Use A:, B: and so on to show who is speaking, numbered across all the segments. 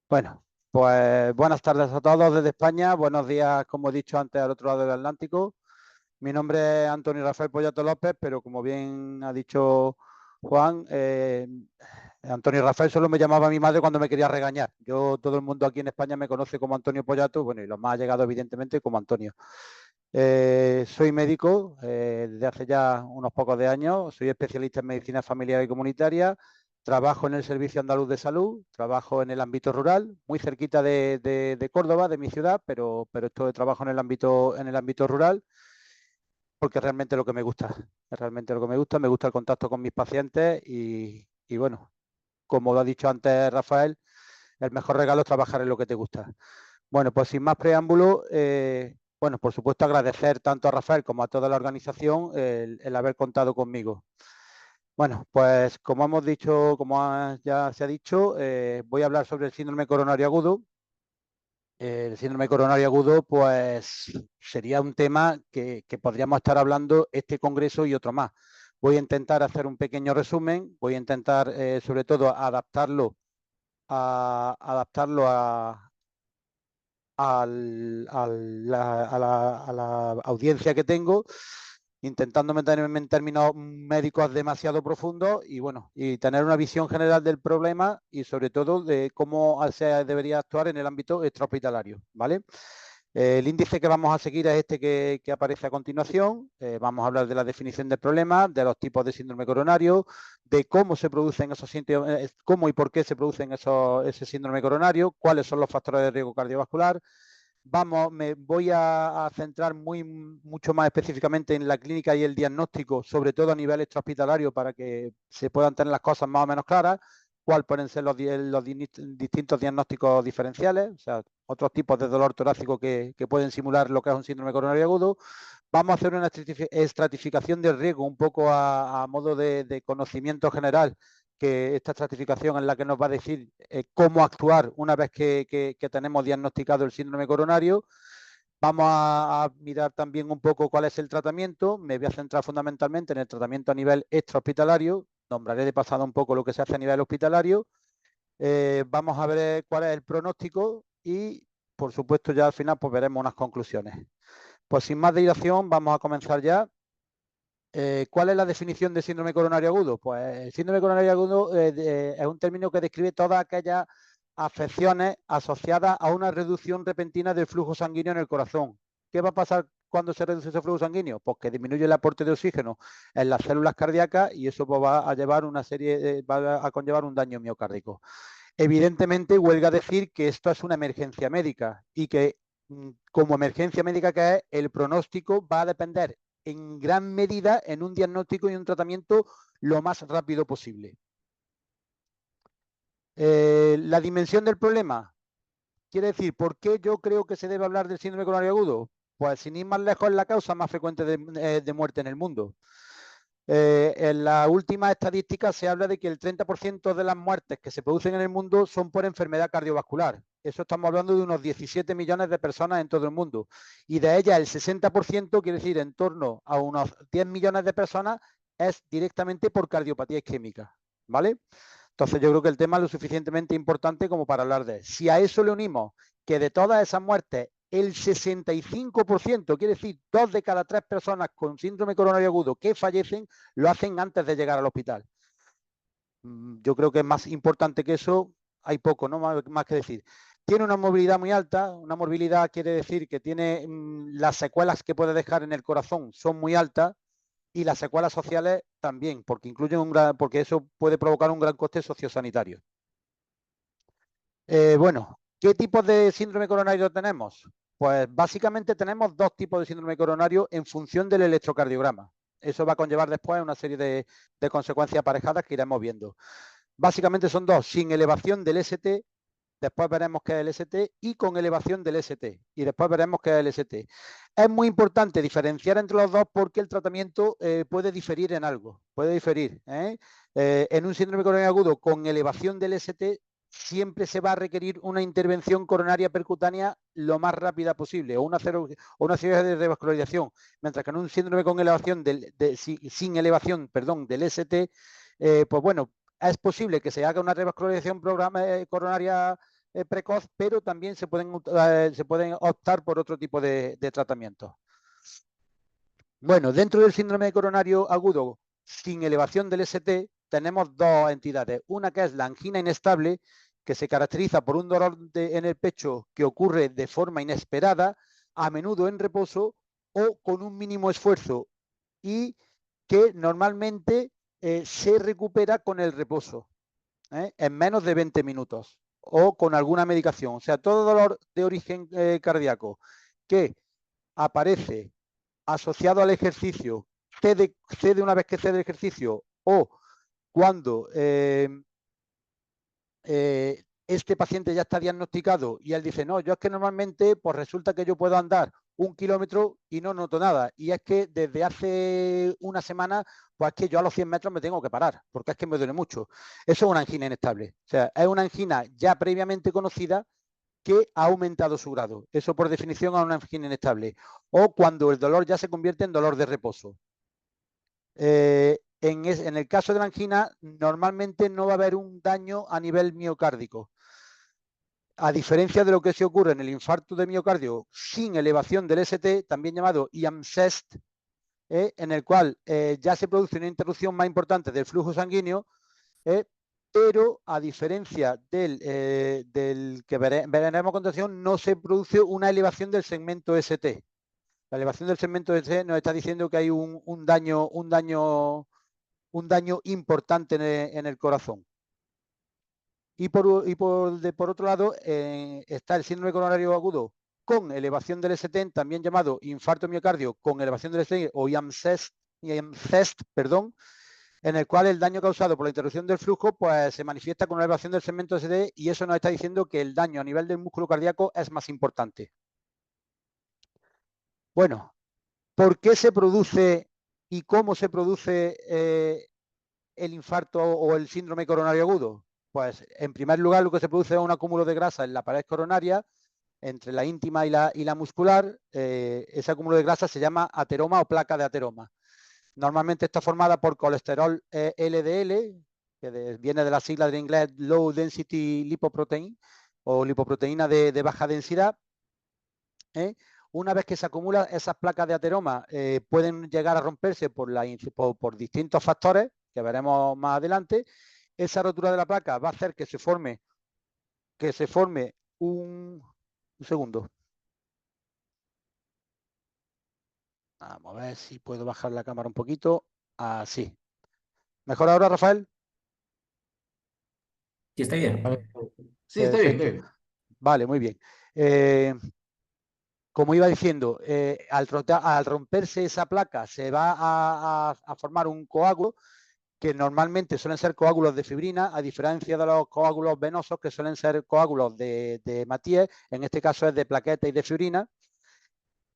A: Bueno, pues buenas tardes a todos desde España. Buenos días, como he dicho antes, al otro lado del Atlántico. Mi nombre es Antonio Rafael Pollato López, pero como bien ha dicho Juan, Antonio Rafael solo me llamaba mi madre cuando me quería regañar. Todo el mundo aquí en España me conoce como Antonio Pollato, bueno, y los más allegados, evidentemente, como Antonio. Soy médico desde hace ya unos pocos de años, soy especialista en medicina familiar y comunitaria, trabajo en el Servicio Andaluz de Salud, trabajo en el ámbito rural, muy cerquita de Córdoba, de mi ciudad, pero esto de trabajo en el ámbito rural, porque realmente lo que me gusta, es realmente lo que me gusta el contacto con mis pacientes y bueno, como lo ha dicho antes Rafael, el mejor regalo es trabajar en lo que te gusta. Bueno, pues sin más preámbulo, bueno, por supuesto agradecer tanto a Rafael como a toda la organización el haber contado conmigo. Bueno, pues como hemos dicho, ya se ha dicho, voy a hablar sobre el síndrome coronario agudo. El síndrome coronario agudo, pues sería un tema que podríamos estar hablando este congreso y otro más. Voy a intentar hacer un pequeño resumen, voy a intentar sobre todo adaptarlo a la audiencia que tengo, intentando meterme en términos médicos demasiado profundos y bueno, y tener una visión general del problema y sobre todo de cómo se debería actuar en el ámbito extrahospitalario, ¿vale? El índice que vamos a seguir es este que aparece a continuación. Vamos a hablar de la definición del problema, de los tipos de síndrome coronario, de cómo se producen esos síntomas, cómo y por qué se producen ese síndrome coronario, cuáles son los factores de riesgo cardiovascular. Me voy a centrar mucho más específicamente en la clínica y el diagnóstico, sobre todo a nivel extrahospitalario, para que se puedan tener las cosas más o menos claras, cuáles pueden ser los distintos diagnósticos diferenciales, o sea, otros tipos de dolor torácico que pueden simular lo que es un síndrome coronario agudo. Vamos a hacer una estratificación de riesgo un poco a modo de conocimiento general, que esta estratificación es la que nos va a decir cómo actuar una vez que tenemos diagnosticado el síndrome coronario. Vamos a mirar también un poco cuál es el tratamiento. Me voy a centrar fundamentalmente en el tratamiento a nivel extrahospitalario. Nombraré de pasada un poco lo que se hace a nivel hospitalario. Vamos a ver cuál es el pronóstico y, por supuesto, ya al final pues veremos unas conclusiones. Pues sin más dilación, vamos a comenzar ya. ¿Cuál es la definición de síndrome coronario agudo? Pues el síndrome coronario agudo es un término que describe todas aquellas afecciones asociadas a una reducción repentina del flujo sanguíneo en el corazón. ¿Qué va a pasar cuando se reduce ese flujo sanguíneo? Pues que disminuye el aporte de oxígeno en las células cardíacas y eso pues, va a conllevar un daño miocárdico. Evidentemente, huelga decir que esto es una emergencia médica y que como emergencia médica que es, el pronóstico va a depender en gran medida en un diagnóstico y un tratamiento lo más rápido posible. La dimensión del problema, quiere decir, ¿por qué yo creo que se debe hablar del síndrome coronario agudo? Pues sin ir más lejos, es la causa más frecuente de muerte en el mundo. En la última estadística se habla de que el 30% de las muertes que se producen en el mundo son por enfermedad cardiovascular. Eso estamos hablando de unos 17 millones de personas en todo el mundo. Y de ellas el 60%, quiere decir en torno a unos 10 millones de personas, es directamente por cardiopatía isquémica. ¿Vale? Entonces yo creo que el tema es lo suficientemente importante como para hablar de él. Si a eso le unimos que de todas esas muertes el 65%, quiere decir 2 de cada 3 personas con síndrome coronario agudo que fallecen, lo hacen antes de llegar al hospital. Yo creo que es más importante que eso, hay poco, ¿no? Más que decir. Tiene una movilidad muy alta, una morbilidad quiere decir que tiene las secuelas que puede dejar en el corazón son muy altas y las secuelas sociales también, porque eso puede provocar un gran coste sociosanitario. Bueno, ¿qué tipos de síndrome coronario tenemos? Pues básicamente tenemos dos tipos de síndrome coronario en función del electrocardiograma. Eso va a conllevar después una serie de consecuencias aparejadas que iremos viendo. Básicamente son dos, sin elevación del ST, después veremos qué es el ST, y con elevación del ST, y después veremos qué es el ST. Es muy importante diferenciar entre los dos porque el tratamiento puede diferir en algo, puede diferir. En un síndrome coronario agudo con elevación del ST siempre se va a requerir una intervención coronaria percutánea lo más rápida posible o una cirugía de revascularización, mientras que en un síndrome con elevación sin elevación, perdón, del ST, pues bueno, es posible que se haga una revascularización coronaria precoz, pero también se pueden optar por otro tipo de tratamientos. Bueno, dentro del síndrome coronario agudo sin elevación del ST tenemos dos entidades. Una que es la angina inestable, que se caracteriza por un dolor en el pecho que ocurre de forma inesperada, a menudo en reposo o con un mínimo esfuerzo, y que normalmente se recupera con el reposo, en menos de 20 minutos o con alguna medicación. O sea, todo dolor de origen cardíaco que aparece asociado al ejercicio, cede una vez que cede el ejercicio, o cuando este paciente ya está diagnosticado y él dice, no, yo es que normalmente pues resulta que yo puedo andar 1 kilómetro y no noto nada. Y es que desde hace una semana, pues es que yo a los 100 metros me tengo que parar, porque es que me duele mucho. Eso es una angina inestable. O sea, es una angina ya previamente conocida que ha aumentado su grado. Eso por definición es una angina inestable. O cuando el dolor ya se convierte en dolor de reposo. En el caso de la angina, normalmente no va a haber un daño a nivel miocárdico. A diferencia de lo que se ocurre en el infarto de miocardio sin elevación del ST, también llamado IAMSEST, en el cual ya se produce una interrupción más importante del flujo sanguíneo, pero a diferencia del que veremos a continuación, no se produce una elevación del segmento ST. La elevación del segmento ST nos está diciendo que hay un daño importante en el corazón. Y por otro lado, está el síndrome coronario agudo con elevación del ST, también llamado infarto miocardio con elevación del ST o IAMCEST, perdón, en el cual el daño causado por la interrupción del flujo pues, se manifiesta con una elevación del segmento ST, y eso nos está diciendo que el daño a nivel del músculo cardíaco es más importante. Bueno, ¿por qué se produce y cómo se produce el infarto o el síndrome coronario agudo? Pues en primer lugar lo que se produce es un acúmulo de grasa en la pared coronaria entre la íntima y la muscular. Ese acúmulo de grasa se llama ateroma o placa de ateroma. Normalmente está formada por colesterol LDL, que viene de la sigla de inglés Low Density Lipoprotein o lipoproteína de baja densidad. Una vez que se acumulan esas placas de ateroma, pueden llegar a romperse por distintos factores que veremos más adelante. Esa rotura de la placa va a hacer que se forme un segundo. Vamos a ver si puedo bajar la cámara un poquito. Así. ¿Mejor ahora, Rafael?
B: Sí, está bien. Sí, está bien,
A: Perfecto.
B: está bien.
A: Vale, muy bien. Como iba diciendo, al romperse esa placa se va a formar un coágulo, que normalmente suelen ser coágulos de fibrina, a diferencia de los coágulos venosos, que suelen ser coágulos de Mathieu. En este caso es de plaqueta y de fibrina.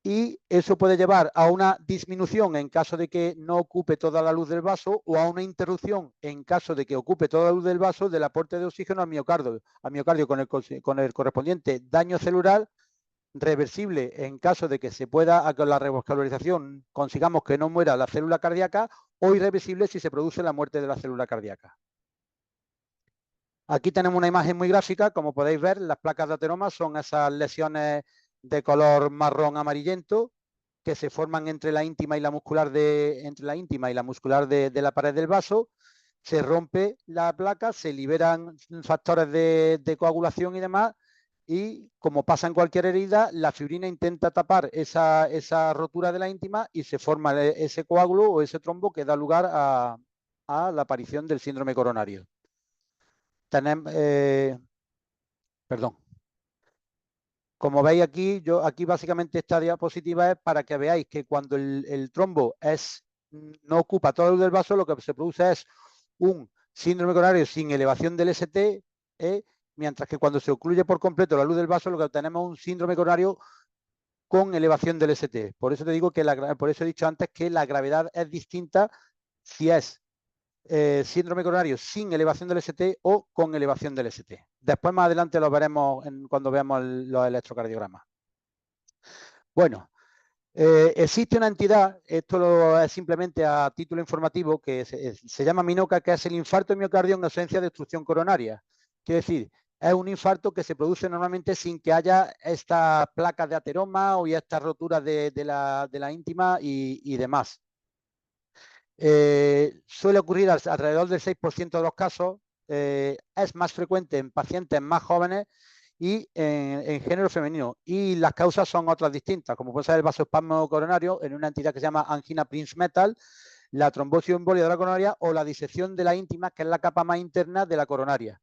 A: Y eso puede llevar a una disminución en caso de que no ocupe toda la luz del vaso, o a una interrupción en caso de que ocupe toda la luz del vaso del aporte de oxígeno al miocardio con el correspondiente daño celular, reversible en caso de que se pueda, con la revascularización consigamos que no muera la célula cardíaca, o irreversible si se produce la muerte de la célula cardíaca. Aquí tenemos una imagen muy gráfica. Como podéis ver, las placas de ateroma son esas lesiones de color marrón amarillento que se forman entre la íntima y la muscular de la pared del vaso. Se rompe la placa, se liberan factores de coagulación y demás, y como pasa en cualquier herida, la fibrina intenta tapar esa rotura de la íntima y se forma ese coágulo o ese trombo que da lugar a la aparición del síndrome coronario. Perdón. Como veis aquí, aquí básicamente esta diapositiva es para que veáis que cuando el trombo no ocupa toda la luz del vaso, lo que se produce es un síndrome coronario sin elevación del ST, mientras que cuando se ocluye por completo la luz del vaso, lo que obtenemos es un síndrome coronario con elevación del ST. Por eso te digo por eso he dicho antes que la gravedad es distinta si es síndrome coronario sin elevación del ST o con elevación del ST. Después más adelante lo veremos cuando veamos los electrocardiogramas. Bueno, existe una entidad, esto es simplemente a título informativo, que se llama MINOCA, que es el infarto de miocardio en ausencia de obstrucción coronaria. Quiere decir, es un infarto que se produce normalmente sin que haya estas placas de ateroma o estas roturas de la íntima y demás. Suele ocurrir alrededor del 6% de los casos, es más frecuente en pacientes más jóvenes y en género femenino. Y las causas son otras distintas, como puede ser el vasoespasmo coronario en una entidad que se llama angina Prinzmetal, la trombosis o embolia de la coronaria o la disección de la íntima, que es la capa más interna de la coronaria.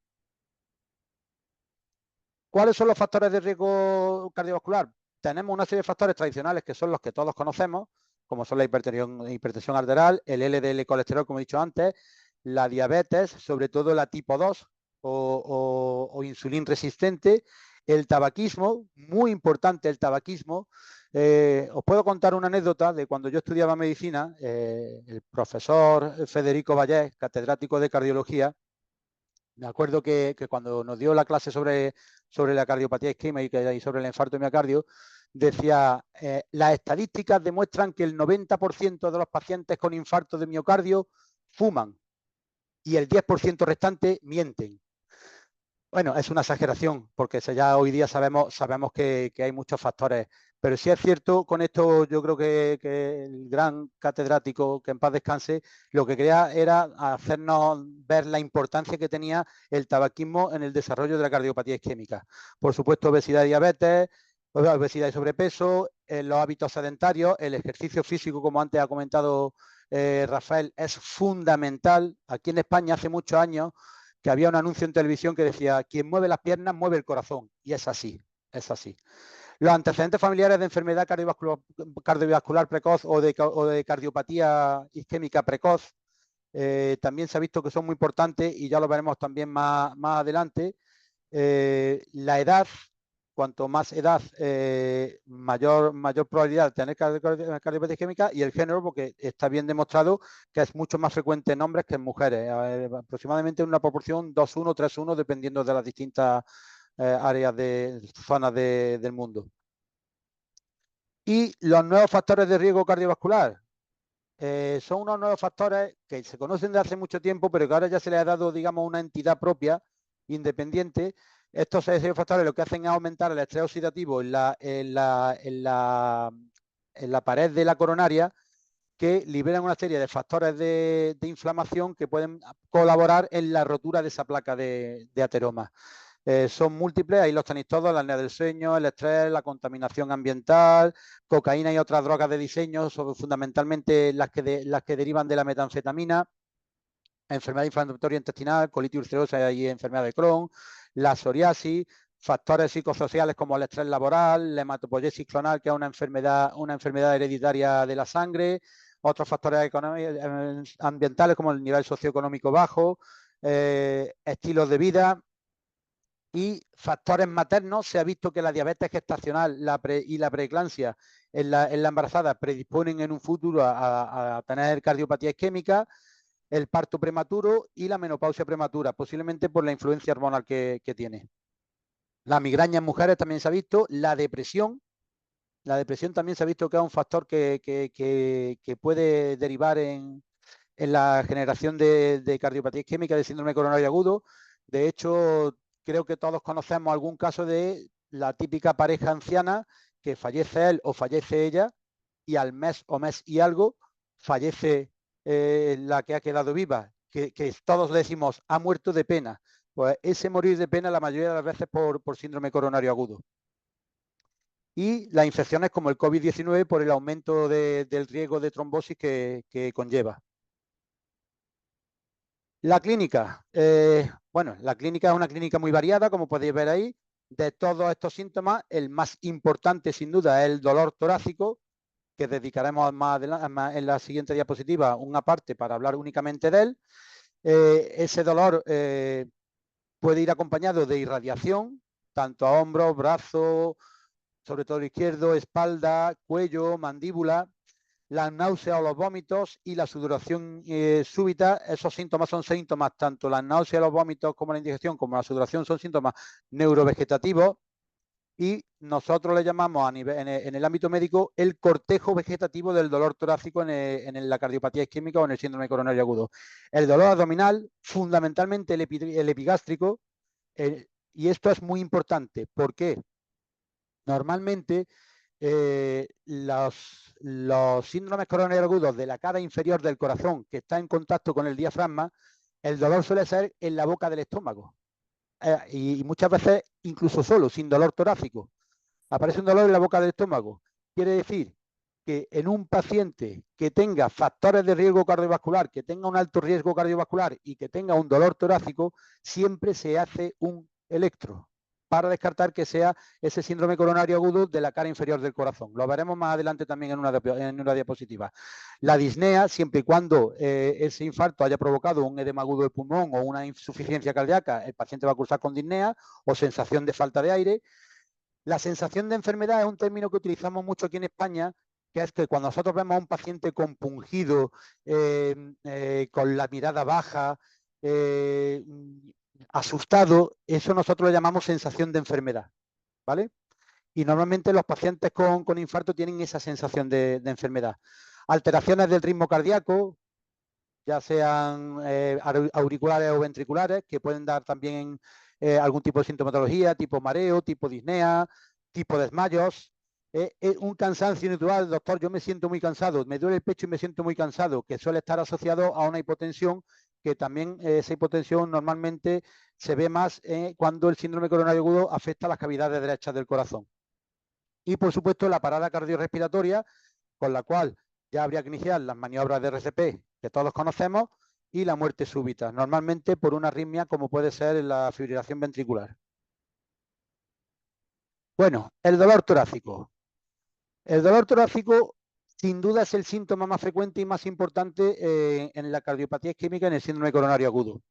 A: ¿Cuáles son los factores de riesgo cardiovascular? Tenemos una serie de factores tradicionales que son los que todos conocemos, como son la hipertensión arterial, el LDL colesterol, como he dicho antes, la diabetes, sobre todo la tipo 2 o insulín resistente, el tabaquismo, muy importante el tabaquismo. Os puedo contar una anécdota de cuando yo estudiaba medicina, el profesor Federico Vallés, catedrático de cardiología, me acuerdo que cuando nos dio la clase sobre la cardiopatía isquémica y sobre el infarto de miocardio, decía, las estadísticas demuestran que el 90% de los pacientes con infarto de miocardio fuman y el 10% restante mienten. Bueno, es una exageración, porque ya hoy día sabemos que hay muchos factores, pero sí es cierto, con esto yo creo que el gran catedrático, que en paz descanse, lo que quería era hacernos ver la importancia que tenía el tabaquismo en el desarrollo de la cardiopatía isquémica. Por supuesto, obesidad y diabetes, obesidad y sobrepeso, los hábitos sedentarios, el ejercicio físico, como antes ha comentado Rafael, es fundamental. Aquí en España hace muchos años que había un anuncio en televisión que decía, quien mueve las piernas mueve el corazón. Y es así, es así. Los antecedentes familiares de enfermedad cardiovascular precoz o de cardiopatía isquémica precoz también se ha visto que son muy importantes y ya lo veremos también más adelante. La edad, cuanto más edad, mayor probabilidad de tener cardiopatía isquémica, y el género, porque está bien demostrado que es mucho más frecuente en hombres que en mujeres, aproximadamente en una proporción 2:1, 3:1, dependiendo de las distintas áreas de zonas del mundo. Y los nuevos factores de riesgo cardiovascular. Son unos nuevos factores que se conocen de hace mucho tiempo, pero que ahora ya se les ha dado, digamos, una entidad propia, independiente. Estos factores lo que hacen es aumentar el estrés oxidativo en la pared de la coronaria, que liberan una serie de factores de inflamación que pueden colaborar en la rotura de esa placa de ateroma. Son múltiples, ahí los tenéis todos, la apnea del sueño, el estrés, la contaminación ambiental, cocaína y otras drogas de diseño, fundamentalmente las que derivan de la metanfetamina, enfermedad inflamatoria intestinal, colitis ulcerosa y enfermedad de Crohn, la psoriasis, factores psicosociales como el estrés laboral, la hematopoiesis clonal, que es una enfermedad hereditaria de la sangre, otros factores ambientales como el nivel socioeconómico bajo, estilos de vida, y factores maternos. Se ha visto que la diabetes gestacional y la preeclampsia en la embarazada predisponen en un futuro a tener cardiopatía isquémica, el parto prematuro y la menopausia prematura, posiblemente por la influencia hormonal que tiene. La migraña en mujeres también se ha visto, la depresión también se ha visto que es un factor que puede derivar en la generación de cardiopatía isquémica, de síndrome coronario agudo. De hecho, creo que todos conocemos algún caso de la típica pareja anciana que fallece él o fallece ella y al mes o mes y algo fallece la que ha quedado viva, que todos le decimos ha muerto de pena. Pues ese morir de pena la mayoría de las veces por síndrome coronario agudo. Y las infecciones como el COVID-19 por el aumento del riesgo de trombosis que conlleva. La clínica. Bueno, la clínica es una clínica muy variada, como podéis ver ahí. De todos estos síntomas, el más importante sin duda es el dolor torácico, que dedicaremos más adelante, en la siguiente diapositiva una parte para hablar únicamente de él. Ese dolor puede ir acompañado de irradiación, tanto a hombros, brazos, sobre todo el izquierdo, espalda, cuello, mandíbula, las náuseas o los vómitos y la sudoración súbita. Esos síntomas son síntomas, tanto las náuseas, los vómitos como la indigestión, como la sudoración son síntomas neurovegetativos, y nosotros le llamamos en el ámbito médico el cortejo vegetativo del dolor torácico en la cardiopatía isquémica o en el síndrome coronario agudo. El dolor abdominal, fundamentalmente el epigástrico, Y esto es muy importante. ¿Por qué? Normalmente los síndromes coronarios agudos de la cara inferior del corazón que está en contacto con el diafragma, el dolor suele ser en la boca del estómago. Y muchas veces incluso solo, sin dolor torácico. Aparece un dolor en la boca del estómago. Quiere decir que en un paciente que tenga factores de riesgo cardiovascular, que tenga un alto riesgo cardiovascular y que tenga un dolor torácico, siempre se hace un electro para descartar que sea ese síndrome coronario agudo de la cara inferior del corazón. Lo veremos más adelante también en una diapositiva. La disnea, siempre y cuando ese infarto haya provocado un edema agudo del pulmón o una insuficiencia cardíaca, el paciente va a cursar con disnea o sensación de falta de aire. La sensación de enfermedad es un término que utilizamos mucho aquí en España, que es que cuando nosotros vemos a un paciente compungido, con la mirada baja, asustado, eso nosotros lo llamamos sensación de enfermedad, ¿vale? Y normalmente los pacientes con infarto tienen esa sensación de enfermedad. Alteraciones del ritmo cardíaco, ya sean auriculares o ventriculares, que pueden dar también algún tipo de sintomatología, tipo mareo, tipo disnea, tipo desmayos. Un cansancio inusual, doctor, yo me siento muy cansado, me duele el pecho y me siento muy cansado, que suele estar asociado a una hipotensión, que también esa hipotensión normalmente se ve más cuando el síndrome coronario agudo afecta a las cavidades derechas del corazón. Y por supuesto la parada cardiorrespiratoria, con la cual ya habría que iniciar las maniobras de RCP que todos conocemos y la muerte súbita, normalmente por una arritmia como puede ser la fibrilación ventricular. Bueno, el dolor torácico. El dolor torácico sin duda es el síntoma más frecuente y más importante en la cardiopatía isquémica en el síndrome coronario agudo.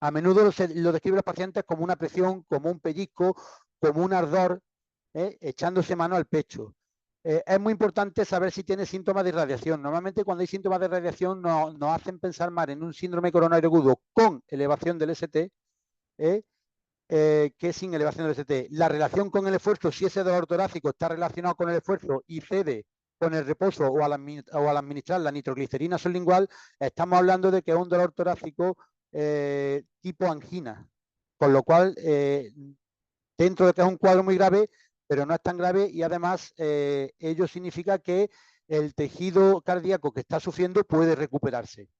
A: A menudo lo describen los pacientes como una presión, como un pellizco, como un ardor, echándose mano al pecho. Es muy importante saber si tiene síntomas de irradiación. Normalmente cuando hay síntomas de irradiación nos hacen pensar más en un síndrome coronario agudo con elevación del ST que sin elevación del ST. La relación con el esfuerzo, si ese dolor torácico está relacionado con el esfuerzo y cede con el reposo o al administrar la nitroglicerina sublingual, estamos hablando de que es un dolor torácico tipo angina. Con lo cual, dentro de que es un cuadro muy grave, pero no es tan grave y además ello significa que el tejido cardíaco que está sufriendo puede recuperarse.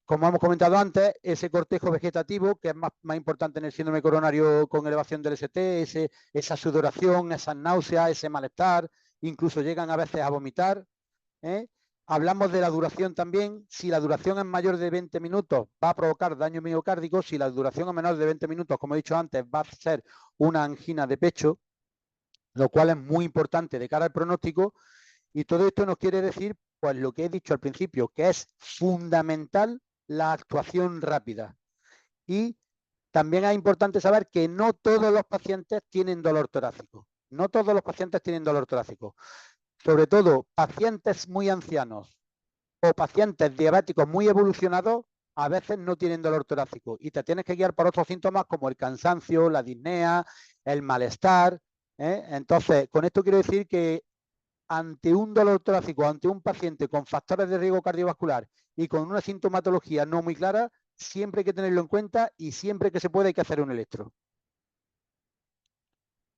A: Como hemos comentado antes, ese cortejo vegetativo, que es más importante en el síndrome coronario con elevación del ST, esa sudoración, esas náuseas, ese malestar, incluso llegan a veces a vomitar. ¿eh? Hablamos de la duración también. Si la duración es mayor de 20 minutos, va a provocar daño miocárdico. Si la duración es menor de 20 minutos, como he dicho antes, va a ser una angina de pecho, lo cual es muy importante de cara al pronóstico. Y todo esto nos quiere decir, pues lo que he dicho al principio, que es fundamental la actuación rápida. Y también es importante saber que no todos los pacientes tienen dolor torácico. No todos los pacientes tienen dolor torácico. Sobre todo, pacientes muy ancianos o pacientes diabéticos muy evolucionados a veces no tienen dolor torácico y te tienes que guiar por otros síntomas como el cansancio, la disnea, el malestar. Entonces, con esto quiero decir que ante un dolor torácico, ante un paciente con factores de riesgo cardiovascular y con una sintomatología no muy clara, siempre hay que tenerlo en cuenta y siempre que se pueda hay que hacer un electro.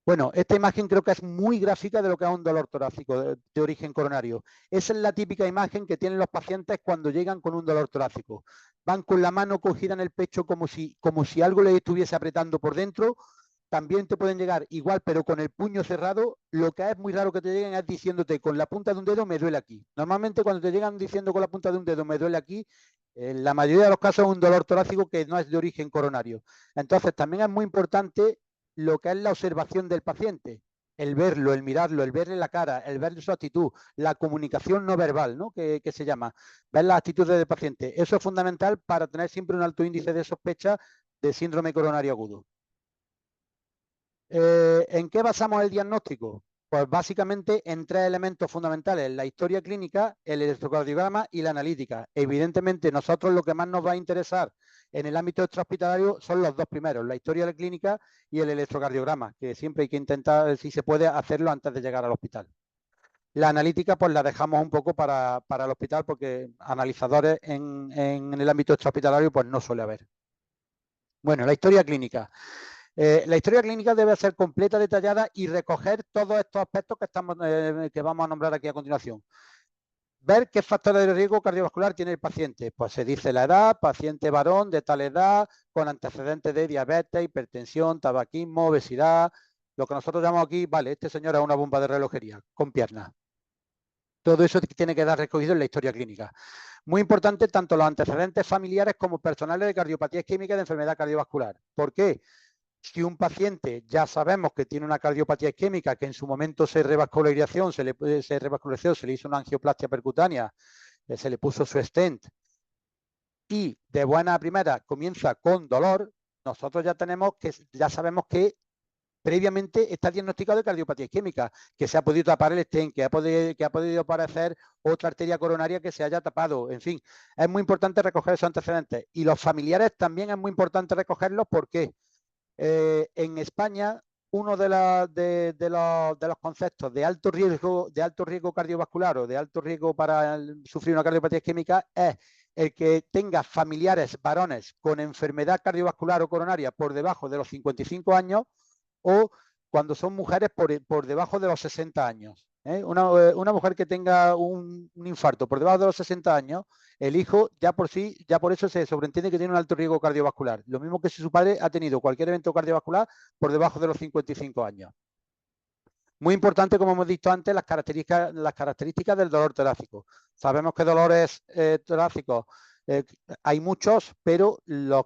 A: Bueno, esta imagen creo que es muy gráfica de lo que es un dolor torácico de origen coronario. Esa es la típica imagen que tienen los pacientes cuando llegan con un dolor torácico. Van con la mano cogida en el pecho como si algo les estuviese apretando por dentro. También te pueden llegar igual, pero con el puño cerrado. Lo que es muy raro que te lleguen es diciéndote con la punta de un dedo me duele aquí. Normalmente cuando te llegan diciendo con la punta de un dedo me duele aquí, en la mayoría de los casos es un dolor torácico que no es de origen coronario. Entonces también es muy importante lo que es la observación del paciente, el verlo, el mirarlo, el verle la cara, el ver su actitud, la comunicación no verbal, ¿no? Que se llama, ver las actitudes del paciente. Eso es fundamental para tener siempre un alto índice de sospecha de síndrome coronario agudo. ¿En qué basamos el diagnóstico? Pues básicamente en tres elementos fundamentales: la historia clínica, el electrocardiograma y la analítica. Evidentemente, nosotros lo que más nos va a interesar en el ámbito extrahospitalario son los dos primeros, la historia clínica y el electrocardiograma, que siempre hay que intentar, si se puede, hacerlo antes de llegar al hospital. La analítica pues la dejamos un poco para el hospital porque analizadores en el ámbito extrahospitalario pues no suele haber. Bueno, la historia clínica. La historia clínica debe ser completa, detallada y recoger todos estos aspectos que vamos a nombrar aquí a continuación. Ver qué factores de riesgo cardiovascular tiene el paciente. Pues se dice la edad, paciente varón de tal edad, con antecedentes de diabetes, hipertensión, tabaquismo, obesidad, lo que nosotros llamamos aquí, vale, este señor es una bomba de relojería, con piernas. Todo eso tiene que dar recogido en la historia clínica. Muy importante, tanto los antecedentes familiares como personales de cardiopatía isquémica y de enfermedad cardiovascular. ¿Por qué? Si un paciente ya sabemos que tiene una cardiopatía isquémica, que en su momento se revascularización, se le hizo una angioplastia percutánea, se le puso su stent y de buena primera comienza con dolor, nosotros ya sabemos que previamente está diagnosticado de cardiopatía isquémica, que se ha podido tapar el stent, que ha podido aparecer otra arteria coronaria que se haya tapado. En fin, es muy importante recoger esos antecedentes. Y los familiares también es muy importante recogerlos porque en España uno de los conceptos de alto riesgo cardiovascular o de alto riesgo para sufrir una cardiopatía isquémica es el que tenga familiares varones con enfermedad cardiovascular o coronaria por debajo de los 55 años o cuando son mujeres por debajo de los 60 años. Una mujer que tenga un infarto por debajo de los 60 años, el hijo ya por eso se sobreentiende que tiene un alto riesgo cardiovascular. Lo mismo que si su padre ha tenido cualquier evento cardiovascular por debajo de los 55 años. Muy importante, como hemos dicho antes, las características del dolor torácico. Sabemos que dolores torácicos hay muchos, pero las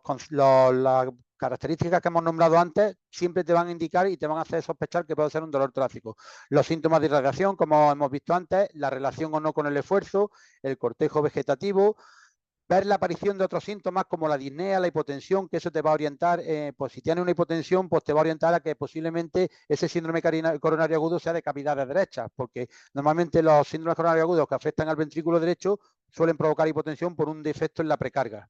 A: características que hemos nombrado antes siempre te van a indicar y te van a hacer sospechar que puede ser un dolor torácico. Los síntomas de irradiación, como hemos visto antes, la relación o no con el esfuerzo, el cortejo vegetativo, ver la aparición de otros síntomas como la disnea, la hipotensión, que eso te va a orientar, pues si tienes una hipotensión, pues te va a orientar a que posiblemente ese síndrome coronario agudo sea de cavidades derechas, porque normalmente los síndromes coronarios agudos que afectan al ventrículo derecho suelen provocar hipotensión por un defecto en la precarga.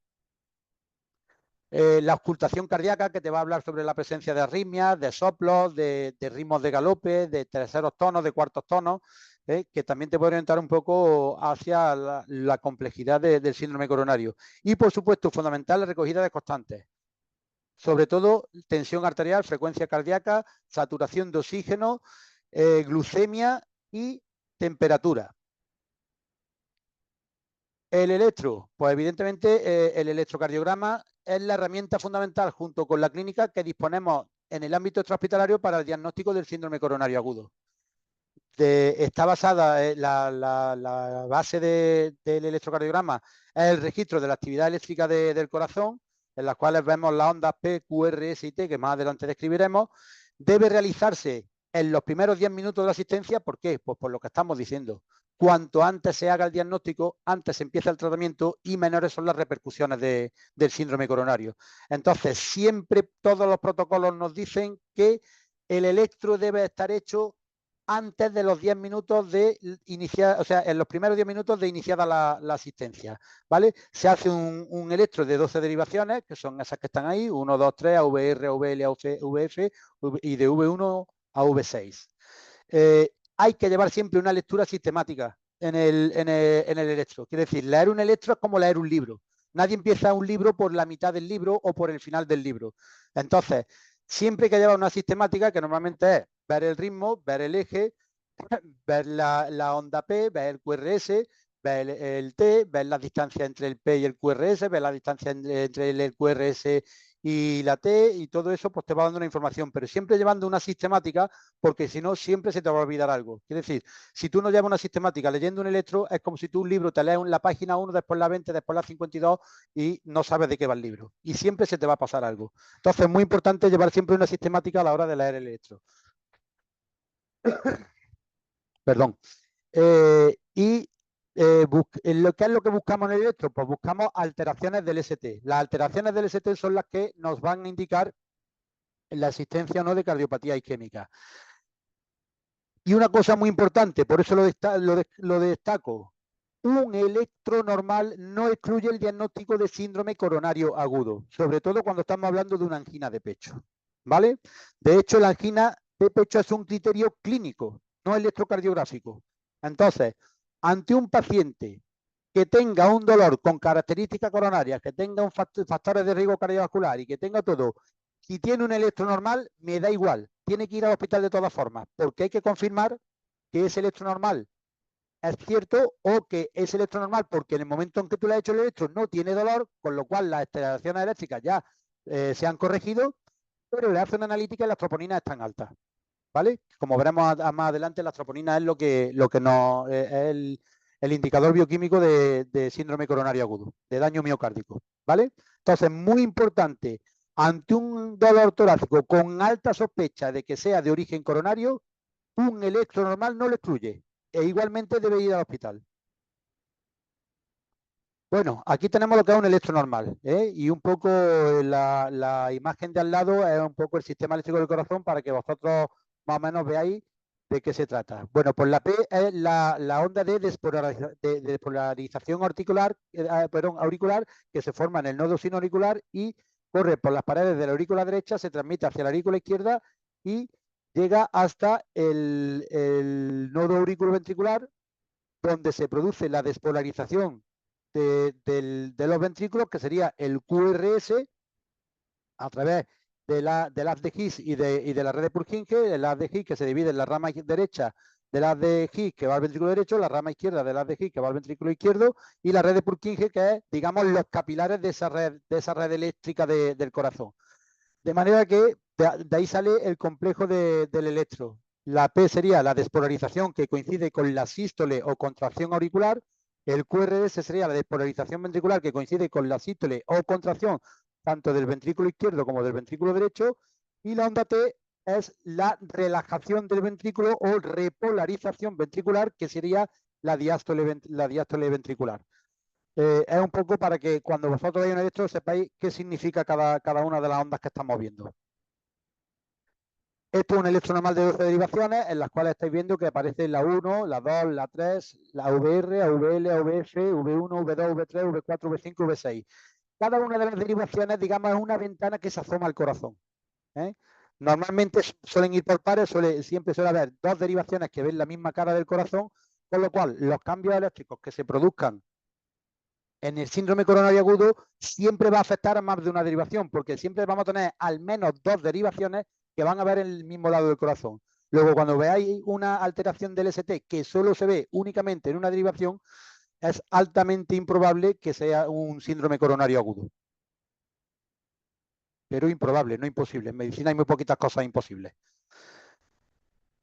A: La auscultación cardíaca, que te va a hablar sobre la presencia de arritmias, de soplos, de ritmos de galope, de terceros tonos, de cuartos tonos, que también te puede orientar un poco hacia la complejidad del síndrome coronario. Y, por supuesto, fundamental la recogida de constantes. Sobre todo, tensión arterial, frecuencia cardíaca, saturación de oxígeno, glucemia y temperatura. El electro, pues evidentemente el electrocardiograma es la herramienta fundamental junto con la clínica que disponemos en el ámbito extrahospitalario para el diagnóstico del síndrome coronario agudo. Está basada la base del electrocardiograma es el registro de la actividad eléctrica del corazón, en las cuales vemos las ondas P, Q, R, S y T, que más adelante describiremos. Debe realizarse en los primeros 10 minutos de la asistencia. ¿Por qué? Pues por lo que estamos diciendo. Cuanto antes se haga el diagnóstico, antes se empieza el tratamiento y menores son las repercusiones del síndrome coronario. Entonces, siempre todos los protocolos nos dicen que el electro debe estar hecho antes de los 10 minutos de iniciar, o sea, en los primeros 10 minutos de iniciada la asistencia, ¿vale? Se hace un electro de 12 derivaciones, que son esas que están ahí, 1, 2, 3, AVR, AVL, AVF y de V1 a V6. Hay que llevar siempre una lectura sistemática en el electro. Quiere decir, leer un electro es como leer un libro. Nadie empieza un libro por la mitad del libro o por el final del libro. Entonces, siempre hay que llevar una sistemática que normalmente es ver el ritmo, ver el eje, ver la onda P, ver el QRS, ver el T, ver la distancia entre el P y el QRS, ver la distancia entre el QRS y la T, y todo eso pues te va dando una información, pero siempre llevando una sistemática, porque si no siempre se te va a olvidar algo. Quiere decir, si tú no llevas una sistemática leyendo un electro, es como si tú un libro te lees la página 1, después la 20, después la 52 y no sabes de qué va el libro. Y siempre se te va a pasar algo. Entonces es muy importante llevar siempre una sistemática a la hora de leer el electro. Perdón. ¿Qué es lo que buscamos en el electro? Pues buscamos alteraciones del ST. Las alteraciones del ST son las que nos van a indicar la existencia o no de cardiopatía isquémica. Y una cosa muy importante, por eso lo destaco, un electro normal no excluye el diagnóstico de síndrome coronario agudo, sobre todo cuando estamos hablando de una angina de pecho, ¿vale? De hecho, la angina de pecho es un criterio clínico, no electrocardiográfico. Entonces, ante un paciente que tenga un dolor con características coronarias, que tenga un factores de riesgo cardiovascular y que tenga todo, si tiene un electro normal, me da igual. Tiene que ir al hospital de todas formas, porque hay que confirmar que ese electro normal es cierto o que es electro normal porque en el momento en que tú le has hecho el electro no tiene dolor, con lo cual las estimulaciones eléctricas ya se han corregido, pero le hacen una analítica y las troponinas están altas. ¿Vale? Como veremos más adelante, la troponina es lo que nos es el indicador bioquímico de síndrome coronario agudo, de daño miocárdico, ¿vale? Entonces, muy importante, ante un dolor torácico con alta sospecha de que sea de origen coronario, un electro normal no lo excluye e igualmente debe ir al hospital. Bueno, aquí tenemos lo que es un electro normal, ¿eh? Y un poco la imagen de al lado es un poco el sistema eléctrico del corazón para que vosotros más o menos veáis de qué se trata. Bueno, pues la P es la onda de despolarización auricular, auricular que se forma en el nodo sinoauricular y corre por las paredes de la aurícula derecha, se transmite hacia la aurícula izquierda y llega hasta el nodo auriculoventricular, donde se produce la despolarización de los ventrículos, que sería el QRS, a través del haz de His y de la red de Purkinje, el haz de His que se divide en la rama derecha del haz de His que va al ventrículo derecho, la rama izquierda del haz de His que va al ventrículo izquierdo y la red de Purkinje que es, digamos, los capilares de esa red eléctrica del corazón. De manera que de ahí sale el complejo del electro. La P sería la despolarización que coincide con la sístole o contracción auricular. El QRS sería la despolarización ventricular que coincide con la sístole o contracción tanto del ventrículo izquierdo como del ventrículo derecho. Y la onda T es la relajación del ventrículo o repolarización ventricular, que sería la diástole ventricular. Es un poco para que cuando vosotros veáis un electro sepáis qué significa cada una de las ondas que estamos viendo. Esto es un electro normal de 12 derivaciones, en las cuales estáis viendo que aparece la 1, la 2, la 3, la VR, AVL, AVF, V1, V2, V3, V4, V5, V6. Cada una de las derivaciones, digamos, es una ventana que se asoma al corazón. Normalmente suelen ir por pares, siempre suele haber dos derivaciones que ven la misma cara del corazón, con lo cual los cambios eléctricos que se produzcan en el síndrome coronario agudo siempre va a afectar a más de una derivación, porque siempre vamos a tener al menos dos derivaciones que van a ver en el mismo lado del corazón. Luego, cuando veáis una alteración del ST que solo se ve únicamente en una derivación, es altamente improbable que sea un síndrome coronario agudo. Pero improbable, no imposible. En medicina hay muy poquitas cosas imposibles.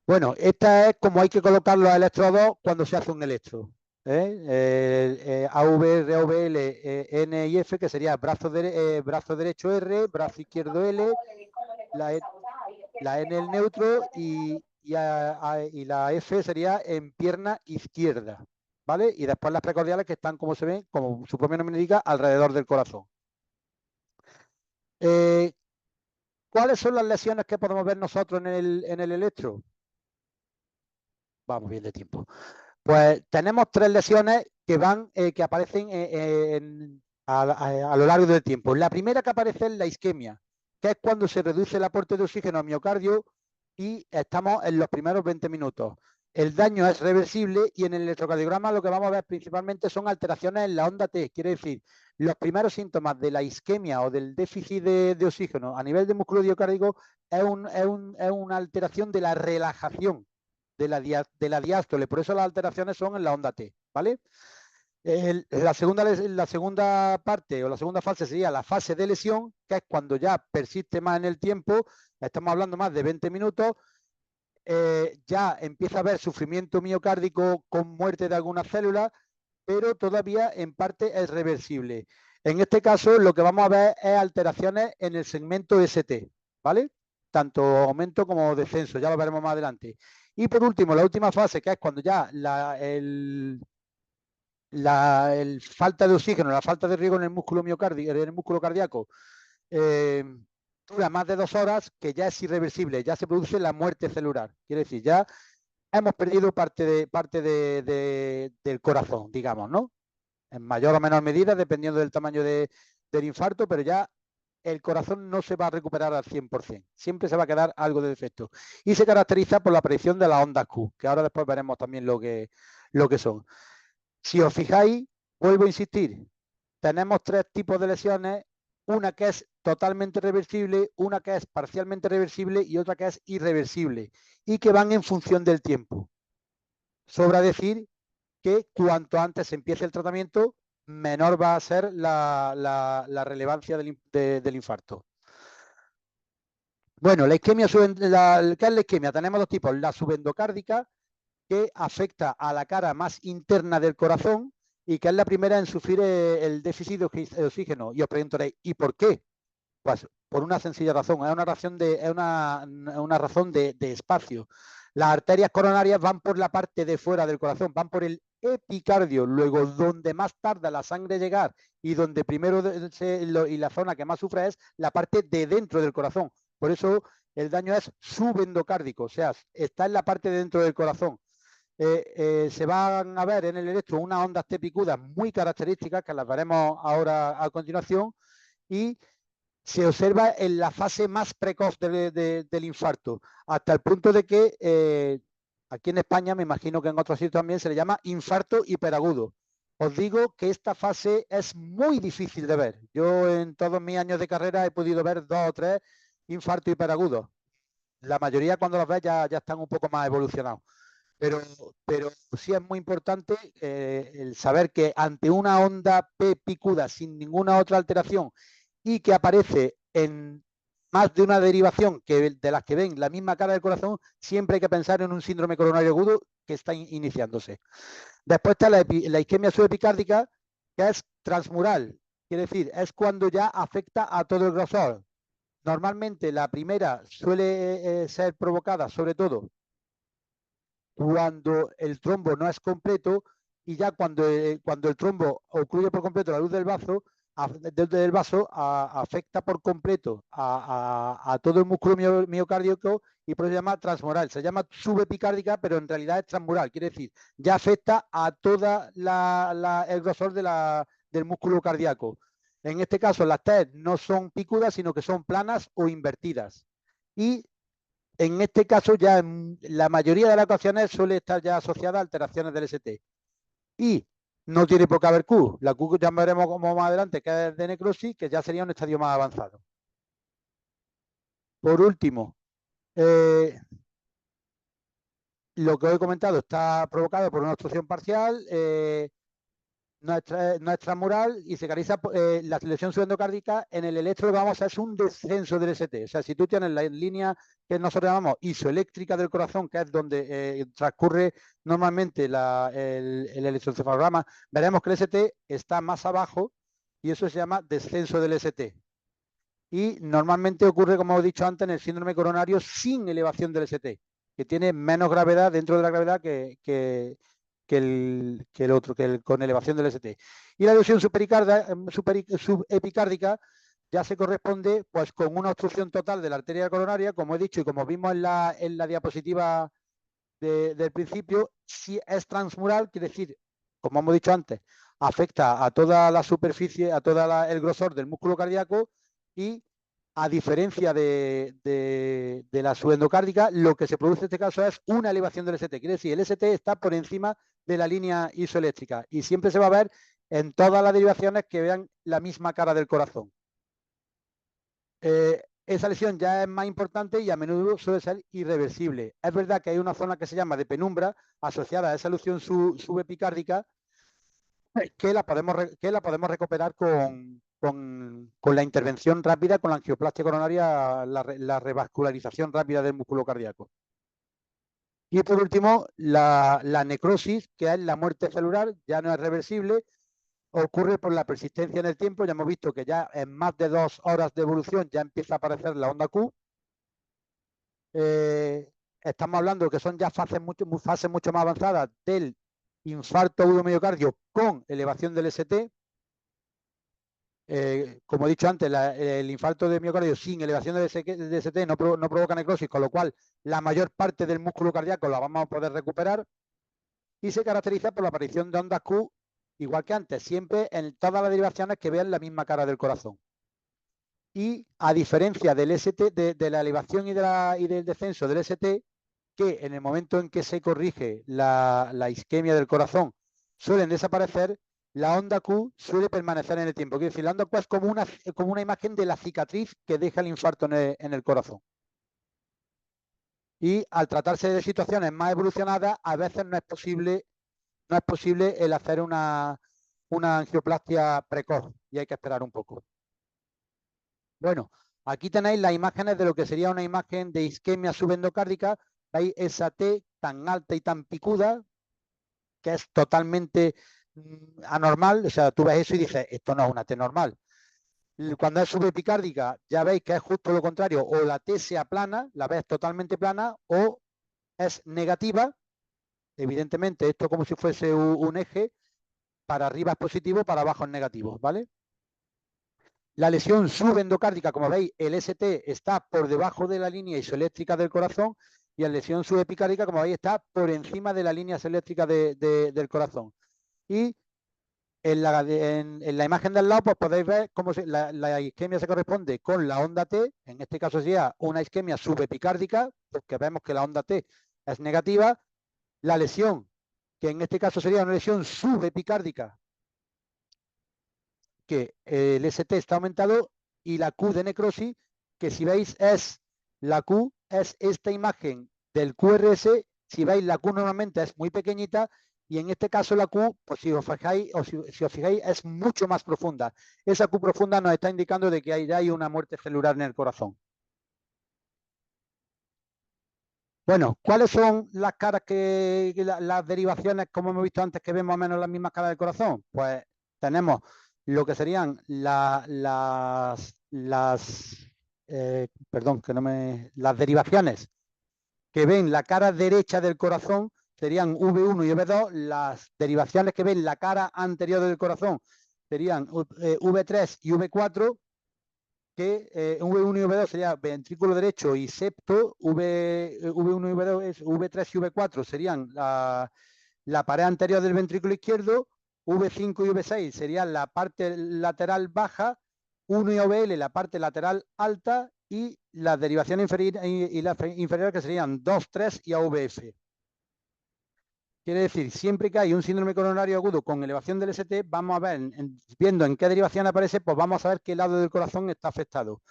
A: Bueno, esta es como hay que colocar los electrodos cuando se hace un electro. AV, AVL, N y F, que sería brazo derecho R, brazo izquierdo L, la N el neutro y la F sería en pierna izquierda, ¿vale? Y después las precordiales que están, como se ven, como su propio nombre indica, alrededor del corazón. ¿Cuáles son las lesiones que podemos ver nosotros en el electro? Vamos bien de tiempo. Pues tenemos tres lesiones que aparecen a lo largo del tiempo. La primera que aparece es la isquemia, que es cuando se reduce el aporte de oxígeno al miocardio y estamos en los primeros 20 minutos. El daño es reversible y en el electrocardiograma lo que vamos a ver principalmente son alteraciones en la onda T. Quiere decir, los primeros síntomas de la isquemia o del déficit de oxígeno a nivel de músculo diocárdico es una alteración de la relajación de la diástole. Por eso las alteraciones son en la onda T, ¿vale? La segunda parte o la segunda fase sería la fase de lesión, que es cuando ya persiste más en el tiempo, estamos hablando más de 20 minutos, ya empieza a haber sufrimiento miocárdico con muerte de algunas células, pero todavía en parte es reversible. En este caso lo que vamos a ver es alteraciones en el segmento ST, ¿vale? Tanto aumento como descenso, ya lo veremos más adelante. Y por último, la última fase, que es cuando ya el falta de oxígeno, la falta de riego en el músculo cardíaco, dura más de 2 horas, que ya es irreversible, ya se produce la muerte celular. Quiere decir, ya hemos perdido parte del corazón, digamos, ¿no? En mayor o menor medida, dependiendo del tamaño del infarto, pero ya el corazón no se va a recuperar al 100%. Siempre se va a quedar algo de defecto. Y se caracteriza por la aparición de las ondas Q, que ahora después veremos también lo que son. Si os fijáis, Vuelvo a insistir, tenemos tres tipos de lesiones, una que es totalmente reversible, una que es parcialmente reversible y otra que es irreversible, y que van en función del tiempo. Sobra decir que cuanto antes empiece el tratamiento, menor va a ser la relevancia del infarto. Bueno, la isquemia, ¿qué es la isquemia? Tenemos dos tipos, la subendocárdica, que afecta a la cara más interna del corazón y que es la primera en sufrir el déficit de oxígeno. Y os preguntaréis, ¿y por qué? Pues por una sencilla razón, es una razón de espacio. Las arterias coronarias van por la parte de fuera del corazón, van por el epicardio, luego donde más tarda la sangre en llegar y donde primero y la zona que más sufre es la parte de dentro del corazón. Por eso el daño es subendocárdico, o sea, está en la parte de dentro del corazón. Se van a ver en el electro unas ondas T picudas muy características que las veremos ahora a continuación y se observa en la fase más precoz del infarto, hasta el punto de que aquí en España, me imagino que en otros sitios también se le llama infarto hiperagudo. Os digo que esta fase es muy difícil de ver. Yo en todos mis años de carrera he podido ver 2 o 3 infartos hiperagudos. La mayoría cuando los ves ya están un poco más evolucionados. Pero sí es muy importante el saber que ante una onda P picuda sin ninguna otra alteración y que aparece en más de una derivación de las que ven la misma cara del corazón, siempre hay que pensar en un síndrome coronario agudo que está iniciándose. Después está la isquemia subepicárdica, que es transmural, quiere decir, es cuando ya afecta a todo el grosor. Normalmente la primera suele ser provocada sobre todo cuando el trombo no es completo y ya cuando el trombo ocluye por completo la luz del vaso, afecta por completo a todo el músculo miocárdico y por eso se llama transmural. Se llama subepicárdica, pero en realidad es transmural, quiere decir, ya afecta a toda el grosor del músculo cardíaco. En este caso, las TED no son picudas, sino que son planas o invertidas. Y en este caso, ya en la mayoría de las ocasiones suele estar ya asociada a alteraciones del ST. Y no tiene por qué haber Q. La Q ya veremos como más adelante, que es de necrosis, que ya sería un estadio más avanzado. Por último, lo que os he comentado está provocado por una obstrucción parcial, no es transmural y se caracteriza la lesión subendocárdica. En el electro lo que vamos a es un descenso del ST. O sea, si tú tienes la línea que nosotros llamamos isoeléctrica del corazón, que es donde transcurre normalmente el electroencefalograma, veremos que el ST está más abajo y eso se llama descenso del ST. Y normalmente ocurre, como he dicho antes, en el síndrome coronario sin elevación del ST, que tiene menos gravedad dentro de la gravedad que el otro, con elevación del ST. Y la lesión subepicárdica ya se corresponde pues con una obstrucción total de la arteria coronaria, como he dicho y como vimos en la diapositiva del principio. Si es transmural, quiere decir, como hemos dicho antes, afecta a toda la superficie, a todo el grosor del músculo cardíaco y a diferencia de la subendocárdica, lo que se produce en este caso es una elevación del ST. Quiere decir, el ST está por encima de la línea isoeléctrica y siempre se va a ver en todas las derivaciones que vean la misma cara del corazón. Esa lesión ya es más importante y a menudo suele ser irreversible. Es verdad que hay una zona que se llama de penumbra asociada a esa lesión subepicárdica que la podemos recuperar con la intervención rápida, con la angioplastia coronaria, la revascularización rápida del músculo cardíaco. Y por último, la necrosis, que es la muerte celular, ya no es reversible, ocurre por la persistencia en el tiempo. Ya hemos visto que ya en más de 2 horas de evolución ya empieza a aparecer la onda Q. Estamos hablando de que son ya fases mucho más avanzadas del infarto agudo miocardio con elevación del ST. Como he dicho antes, el infarto de miocardio sin elevación del ST no provoca necrosis, con lo cual la mayor parte del músculo cardíaco la vamos a poder recuperar y se caracteriza por la aparición de ondas Q, igual que antes, siempre en todas las derivaciones que vean la misma cara del corazón. Y a diferencia del ST, de la elevación y del descenso del ST, que en el momento en que se corrige la isquemia del corazón suelen desaparecer, la onda Q suele permanecer en el tiempo. Quiero decir, la onda Q es como una imagen de la cicatriz que deja el infarto en el corazón. Y al tratarse de situaciones más evolucionadas, a veces no es posible el hacer una angioplastia precoz y hay que esperar un poco. Bueno, aquí tenéis las imágenes de lo que sería una imagen de isquemia subendocárdica. Veis esa T tan alta y tan picuda, que es totalmente anormal. O sea, tú ves eso y dices, esto no es una T normal. Cuando es subepicárdica, ya veis que es justo lo contrario. O la T se aplana, la ves totalmente plana, o es negativa. Evidentemente, esto como si fuese un eje. Para arriba es positivo, para abajo es negativo, ¿vale? La lesión subendocárdica, como veis, el ST está por debajo de la línea isoeléctrica del corazón y la lesión subepicárdica, como veis, está por encima de la línea isoeléctrica del corazón. Y en la imagen del lado, pues podéis ver cómo la isquemia se corresponde con la onda T. En este caso sería una isquemia subepicárdica, porque vemos que la onda T es negativa. La lesión, que en este caso sería una lesión subepicárdica, que el ST está aumentado, y la Q de necrosis, que si veis la Q es esta imagen del QRS. Si veis, la Q normalmente es muy pequeñita y en este caso la Q, pues si os fijáis, es mucho más profunda. Esa Q profunda nos está indicando de que hay una muerte celular en el corazón. Bueno, ¿cuáles son las caras las derivaciones, como hemos visto antes, que vemos más o menos las mismas caras del corazón? Pues tenemos lo que serían las derivaciones que ven la cara derecha del corazón, serían V1 y V2. Las derivaciones que ven la cara anterior del corazón serían V3 y V4, que V1 y V2 sería ventrículo derecho y septo. V1 y V2 es V3 y V4 serían la pared anterior del ventrículo izquierdo. V5 y V6 serían la parte lateral baja, 1 y OVL la parte lateral alta, y la derivación inferior y la inferior, que serían 2, 3 y AVF. Quiere decir, siempre que hay un síndrome coronario agudo con elevación del ST, vamos a ver, viendo en qué derivación aparece, pues vamos a ver qué lado del corazón está afectado.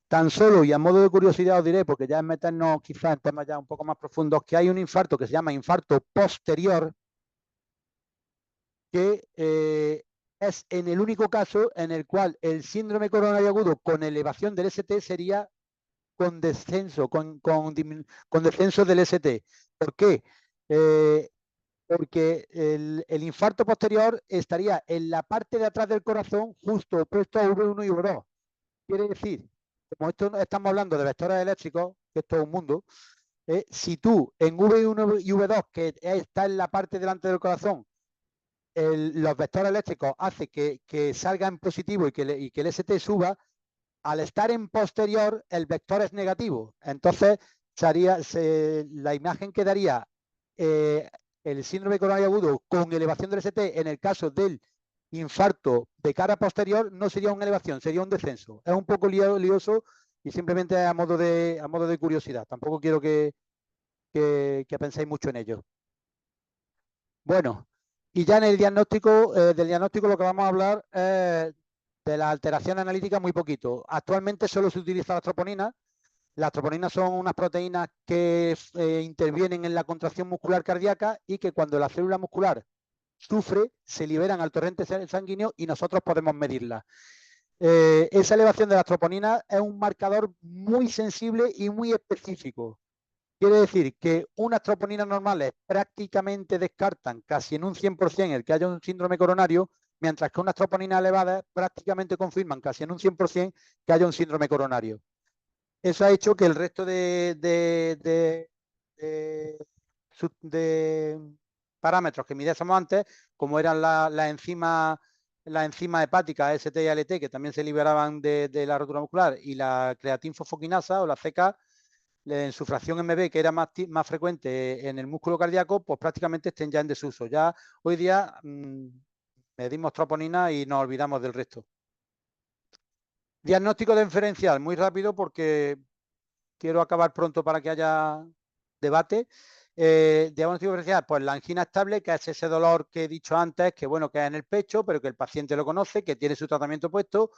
A: Tan solo, y a modo de curiosidad os diré, porque ya es meternos quizás en temas ya un poco más profundos, que hay un infarto que se llama infarto posterior, que es en el único caso en el cual el síndrome coronario agudo con elevación del ST sería con descenso, con descenso del ST. ¿Por qué? Porque el infarto posterior estaría en la parte de atrás del corazón, justo opuesto a V1 y V2. Quiere decir, como esto estamos hablando de vectores eléctricos, que esto es un mundo, si tú en V1 y V2, que está en la parte delante del corazón, los vectores eléctricos hacen que salga en positivo y que el ST suba, al estar en posterior, el vector es negativo. Entonces, la imagen quedaría el síndrome coronario agudo con elevación del ST. En el caso del infarto de cara posterior, no sería una elevación, sería un descenso. Es un poco lioso y simplemente a modo de curiosidad. Tampoco quiero que penséis mucho en ello. Bueno, y ya en el diagnóstico, del diagnóstico lo que vamos a hablar es de la alteración analítica muy poquito. Actualmente solo se utiliza la troponina. Las troponinas son unas proteínas que intervienen en la contracción muscular cardíaca y que cuando la célula muscular sufre, se liberan al torrente sanguíneo y nosotros podemos medirla. Esa elevación de las troponinas es un marcador muy sensible y muy específico. Quiere decir que unas troponinas normales prácticamente descartan casi en un 100% el que haya un síndrome coronario, mientras que unas troponinas elevadas prácticamente confirman casi en un 100% que haya un síndrome coronario. Eso ha hecho que el resto de parámetros que midiésemos antes, como eran las enzimas hepáticas ST y ALT, que también se liberaban de la rotura muscular, y la creatinfosfoquinasa o la CK, en su fracción MB, que era más frecuente en el músculo cardíaco, pues prácticamente estén ya en desuso. Ya hoy día medimos troponina y nos olvidamos del resto. Diagnóstico diferencial, muy rápido porque quiero acabar pronto para que haya debate. diagnóstico diferencial, pues la angina estable, que es ese dolor que he dicho antes, que bueno, que es en el pecho, pero que el paciente lo conoce, que tiene su tratamiento puesto,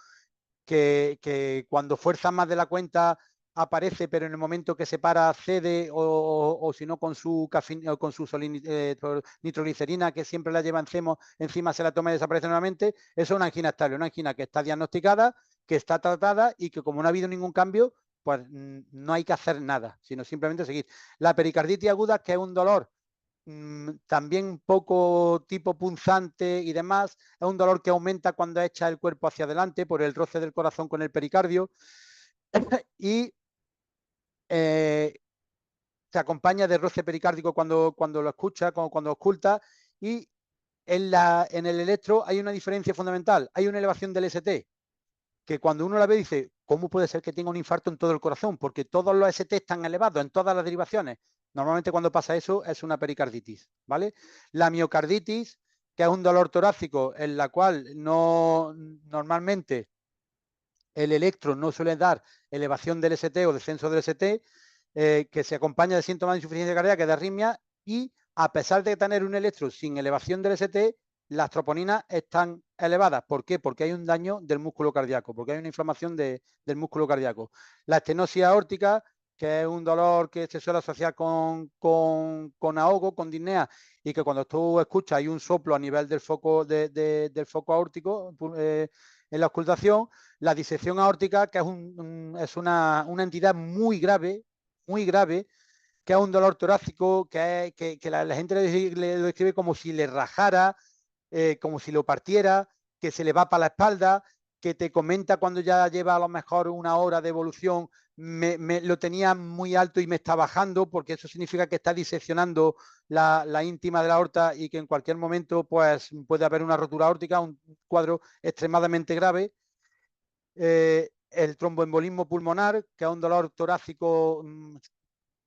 A: que cuando fuerza más de la cuenta aparece, pero en el momento que se para cede o si no con su nitroglicerina que siempre la lleva encima se la toma y desaparece nuevamente. Eso es una angina estable, una angina que está diagnosticada, que está tratada y que como no ha habido ningún cambio, pues no hay que hacer nada, sino simplemente seguir. La pericarditis aguda, que es un dolor también un poco tipo punzante y demás, es un dolor que aumenta cuando echa el cuerpo hacia adelante por el roce del corazón con el pericardio y se acompaña de roce pericárdico cuando lo escucha, cuando oculta, y en el electro hay una diferencia fundamental, hay una elevación del ST, que cuando uno la ve dice, ¿cómo puede ser que tenga un infarto en todo el corazón? Porque todos los ST están elevados en todas las derivaciones. Normalmente cuando pasa eso es una pericarditis, ¿vale? La miocarditis, que es un dolor torácico en la cual no normalmente el electro no suele dar elevación del ST o descenso del ST, que se acompaña de síntomas de insuficiencia cardíaca, de arritmia, y a pesar de tener un electro sin elevación del ST, las troponinas están elevadas. ¿Por qué? Porque hay un daño del músculo cardíaco, porque hay una inflamación del músculo cardíaco. La estenosis aórtica, que es un dolor que se suele asociar con ahogo, con disnea, y que cuando tú escuchas hay un soplo a nivel del foco, del foco aórtico en la auscultación. La disección aórtica, que es una entidad muy grave, que es un dolor torácico, que la gente le describe como si le rajara, como si lo partiera, que se le va para la espalda, que te comenta cuando ya lleva a lo mejor una hora de evolución, lo tenía muy alto y me está bajando, porque eso significa que está diseccionando la íntima de la aorta y que en cualquier momento pues, puede haber una rotura aórtica, un cuadro extremadamente grave. El tromboembolismo pulmonar, que es un dolor torácico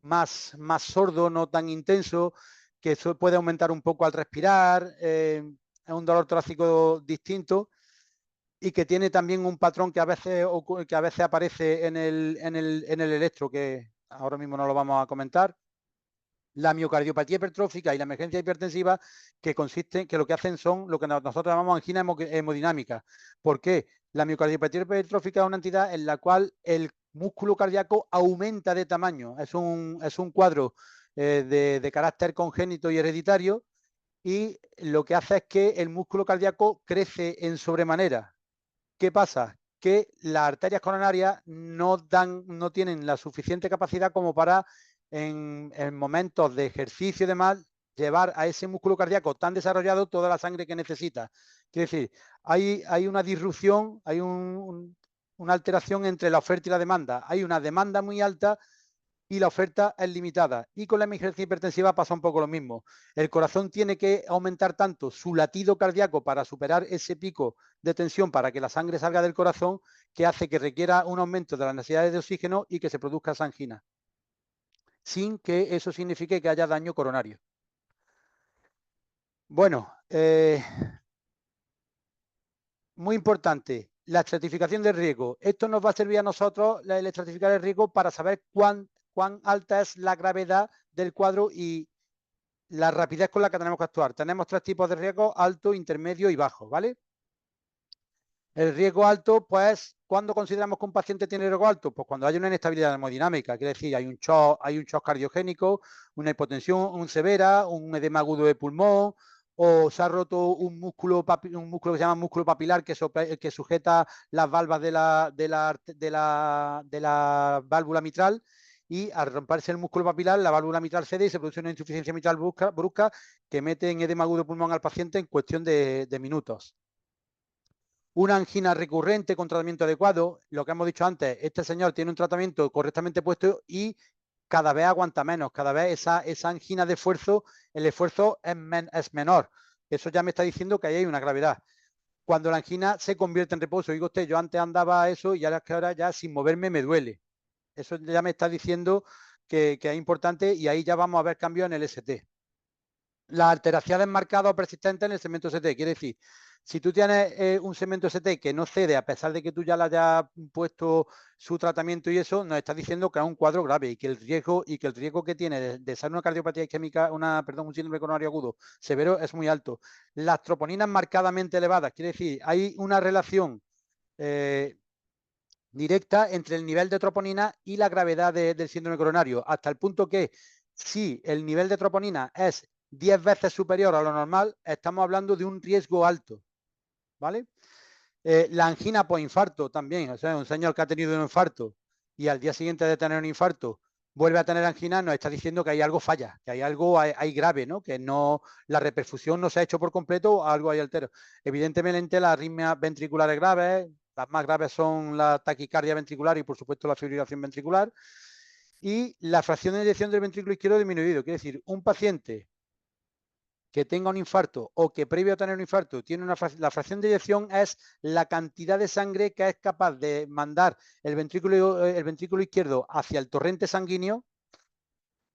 A: más sordo, no tan intenso, que eso puede aumentar un poco al respirar, es un dolor torácico distinto y que tiene también un patrón que a veces aparece en el electro, que ahora mismo no lo vamos a comentar. La miocardiopatía hipertrófica y la emergencia hipertensiva, que lo que hacen son lo que nosotros llamamos angina hemodinámica. ¿Por qué? La miocardiopatía hipertrófica es una entidad en la cual el músculo cardíaco aumenta de tamaño. Es un cuadro de carácter congénito y hereditario, y lo que hace es que el músculo cardíaco crece en sobremanera. ¿Qué pasa? Que las arterias coronarias no tienen la suficiente capacidad como para, en momentos de ejercicio y demás, llevar a ese músculo cardíaco tan desarrollado toda la sangre que necesita. Quiere decir, hay una disrupción, hay una alteración entre la oferta y la demanda. Hay una demanda muy alta y la oferta es limitada. Y con la emergencia hipertensiva pasa un poco lo mismo. El corazón tiene que aumentar tanto su latido cardíaco para superar ese pico de tensión para que la sangre salga del corazón, que hace que requiera un aumento de las necesidades de oxígeno y que se produzca esa angina, sin que eso signifique que haya daño coronario. Bueno, muy importante, la estratificación del riesgo. Esto nos va a servir a nosotros, el estratificar el riesgo, para saber cuán alta es la gravedad del cuadro y la rapidez con la que tenemos que actuar. Tenemos 3 tipos de riesgo: alto, intermedio y bajo, ¿vale? El riesgo alto, pues, ¿cuándo consideramos que un paciente tiene riesgo alto? Pues cuando hay una inestabilidad hemodinámica, quiere decir, hay un shock cardiogénico, una hipotensión severa, un edema agudo de pulmón, o se ha roto un músculo que se llama músculo papilar que sujeta las valvas de la válvula mitral, y al romperse el músculo papilar, la válvula mitral cede y se produce una insuficiencia mitral brusca que mete en edema agudo de pulmón al paciente en cuestión de minutos. Una angina recurrente con tratamiento adecuado, lo que hemos dicho antes, este señor tiene un tratamiento correctamente puesto y cada vez aguanta menos, cada vez esa angina de esfuerzo, el esfuerzo es menor. Eso ya me está diciendo que ahí hay una gravedad. Cuando la angina se convierte en reposo, digo usted, yo antes andaba eso y ahora ya sin moverme me duele. Eso ya me está diciendo que es importante, y ahí ya vamos a ver cambios en el ST. Las alteraciones marcadas o persistentes en el segmento ST, quiere decir, Si tú tienes un segmento ST que no cede, a pesar de que tú ya le hayas puesto su tratamiento y eso, nos está diciendo que es un cuadro grave y que el riesgo que tiene de ser una cardiopatía isquémica, un síndrome coronario agudo severo es muy alto. Las troponinas marcadamente elevadas, quiere decir, hay una relación directa entre el nivel de troponina y la gravedad del síndrome coronario, hasta el punto que si el nivel de troponina es 10 veces superior a lo normal, estamos hablando de un riesgo alto. ¿Vale? La angina por infarto también, o sea, un señor que ha tenido un infarto y al día siguiente de tener un infarto vuelve a tener angina, nos está diciendo que hay algo falla, que hay algo hay grave, ¿no? Que no, la reperfusión no se ha hecho por completo, algo hay altero. Evidentemente las arritmias ventriculares graves, las más graves son la taquicardia ventricular y por supuesto la fibrilación ventricular, y la fracción de eyección del ventrículo izquierdo disminuido, quiere decir, un paciente que tenga un infarto o que previo a tener un infarto tiene la fracción de eyección es la cantidad de sangre que es capaz de mandar el ventrículo izquierdo hacia el torrente sanguíneo